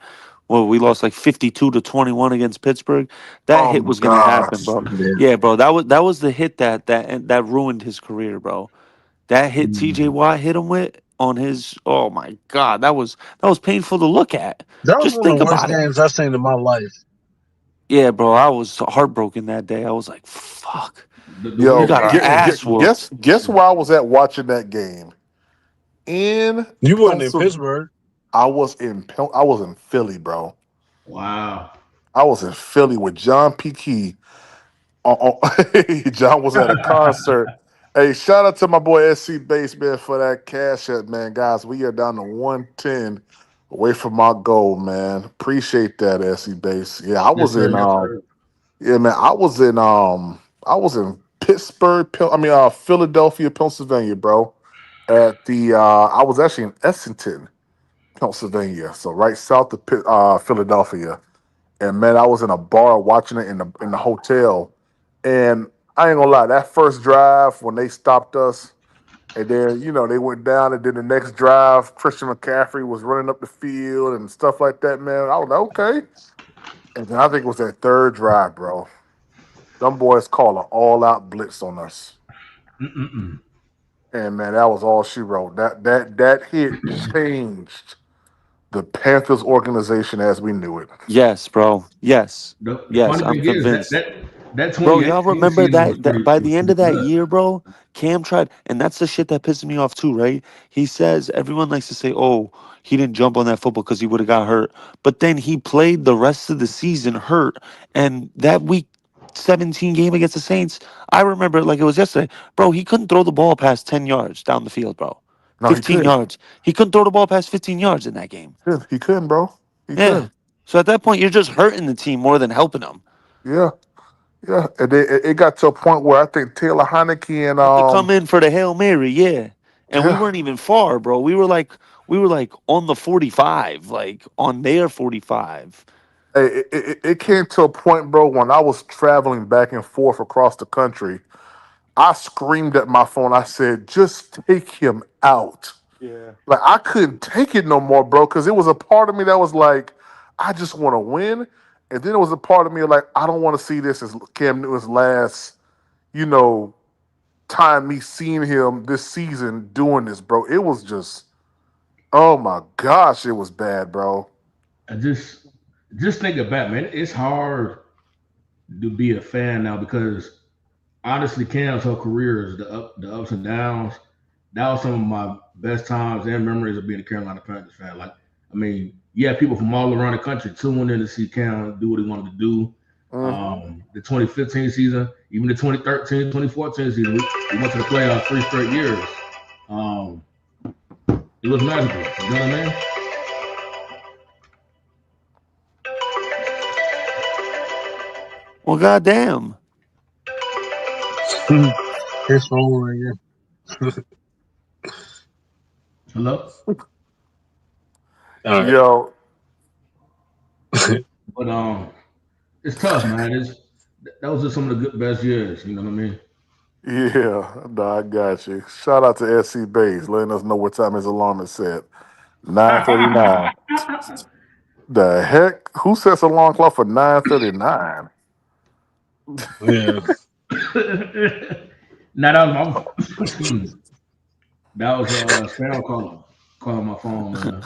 Well, we lost like 52-21 against Pittsburgh. That Oh hit my was gonna happen, gosh. bro. Yeah. Yeah, bro. That was the hit that ruined his career, bro. That hit TJ Mm. Watt hit him with on his. Oh my god, that was painful to look at. That was Just one of think the worst about it. games I've seen in my life. Yeah, bro, I was heartbroken that day. I was like, "Fuck, The we Yo, worst got our game. ass whooped." guess where I was at watching that game? In You wasn't in Pennsylvania. Pittsburgh. I was in Philly, bro. Wow. I was in Philly with John P. Key. John was at a concert. Hey, shout out to my boy SC Base, man, for that cash up, man. Guys, we are down to 110 away from our goal, man. Appreciate that, SC Base. Yeah, Yes, sir. Yes, sir. yeah, man, I was in Pittsburgh, Philadelphia, Pennsylvania, bro. At the I was actually in Essington, Pennsylvania, so right south of Philadelphia. And man, I was in a bar watching it in the hotel. And I ain't gonna lie, that first drive when they stopped us, and then they went down, and then the next drive, Christian McCaffrey was running up the field and stuff like that. Man, I was like, okay. And then I think it was that third drive, bro. Them boys called an all-out blitz on us. Mm-mm-mm. And man, that was all she wrote. That hit changed the Panthers organization as we knew it. Yes, bro. Yes. The Yes, funny I'm thing is convinced. that Bro, y'all 2018 remember season was that by the end of that nuts. year, bro, Cam tried, and that's the shit that pisses me off too, right? He says everyone likes to say, "Oh, he didn't jump on that football because he would have got hurt," but then he played the rest of the season hurt, and that week 17 game against the Saints, I remember it like it was yesterday, bro. He couldn't throw the ball past 10 yards down the field, bro. No, he 15 couldn't. yards. He couldn't throw the ball past 15 yards in that game. He couldn't, bro. He Yeah. couldn't. So at that point, you're just hurting the team more than helping them. Yeah, yeah. And then it got to a point where I think Taylor Heineke and Had to come in for the Hail Mary, yeah. And we yeah, weren't even far, bro. We were like on the 45, like on their 45. it came to a point, bro, when I was traveling back and forth across the country. I screamed at my phone. I said, "Just take him out." Yeah. Like I couldn't take it no more, bro, because it was a part of me that was like, I just want to win, and then it was a part of me like, I don't want to see this as Cam Newton's last, you know, time me seeing him this season doing this, bro. It was just, oh my gosh, it was bad, bro. I just think about man, it's hard to be a fan now because honestly, Cam's whole career is the ups and downs. That was some of my best times and memories of being a Carolina Panthers fan. Like, I mean, you have people from all around the country tuning in to see Cam do what he wanted to do. Mm-hmm. The 2015 season, even the 2013, 2014 season, we went to the playoffs 3 straight years. It was magical. You know what I mean? Well, goddamn. His phone ringing. Hello? All right. Yo, But it's tough, man. That was just some of the best years. You know what I mean? yeah, no, I got you. Shout out to SC Bays, letting us know what time his alarm is set. 9:39. The heck? Who sets alarm clock for 9:39? Yeah. Now that was my that was spam calling my phone, man.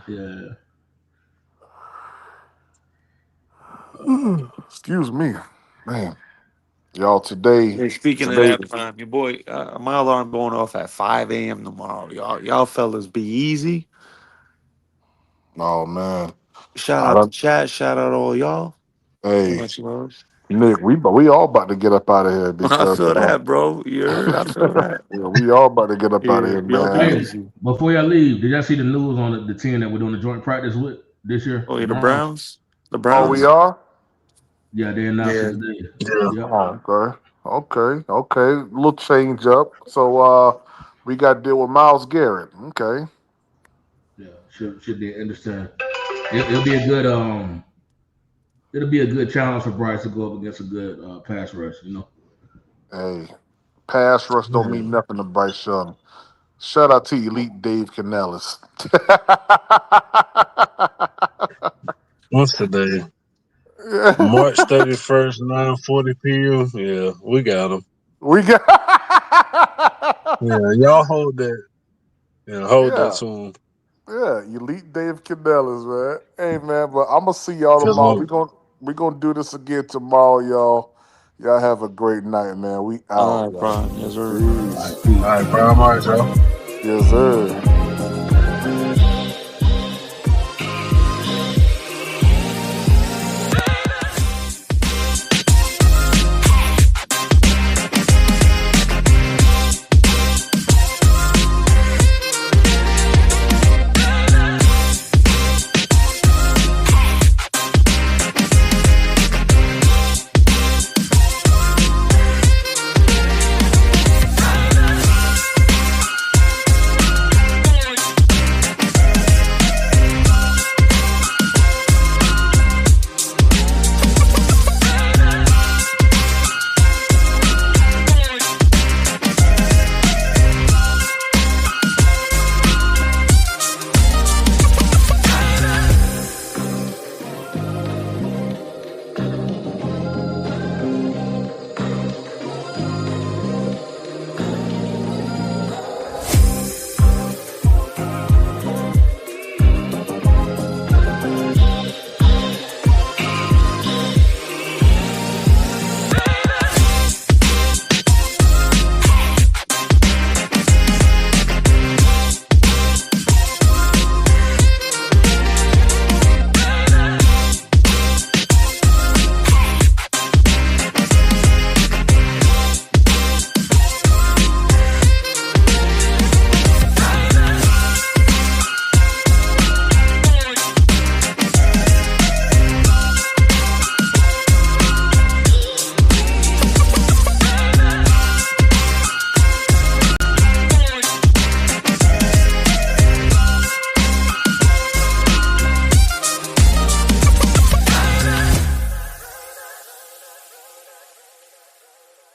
Yeah. Excuse me, man. Y'all today, Hey, speaking of today. that, Prime, your boy, my alarm going off at 5 a.m. tomorrow. Y'all fellas be easy. Oh man, Shout I out to don't. chat. Shout out to all y'all. Hey, Much love. Nick, we all about to get up out of here I because feel that, bro. You heard? I feel that. yeah, we all about to get up out of Yeah, here, y'all be man. Hey, easy. before y'all leave, did y'all see the news on the team that we're doing the joint practice with this year? Oh, The yeah, the Browns? Browns? The Oh, we Browns? are. Yeah, they announced it Yeah. today. Yeah. Yep. Oh, okay. Little change up. So we got to deal with Miles Garrett. Okay. Yeah. Should be interesting. It'll be a good it'll be a good challenge for Bryce to go up against a good pass rush, you know. Hey, pass rush don't Yeah. mean nothing to Bryce Young. Shout out to Elite Dave Canales. What's today? March 31st, 9:40 p.m. Yeah, we got him. We got. Yeah, y'all hold that. Yeah, hold that Yeah, to him. yeah. Elite Dave Canales, man. Hey, man, but I'm gonna see y'all Cause tomorrow. We gonna do this again tomorrow, y'all. Y'all have a great night, man. We All out, right, y'all. Prime. Yes, sir. All right, Peace. peace. all right, bro. I'm all right, y'all. Yes, sir.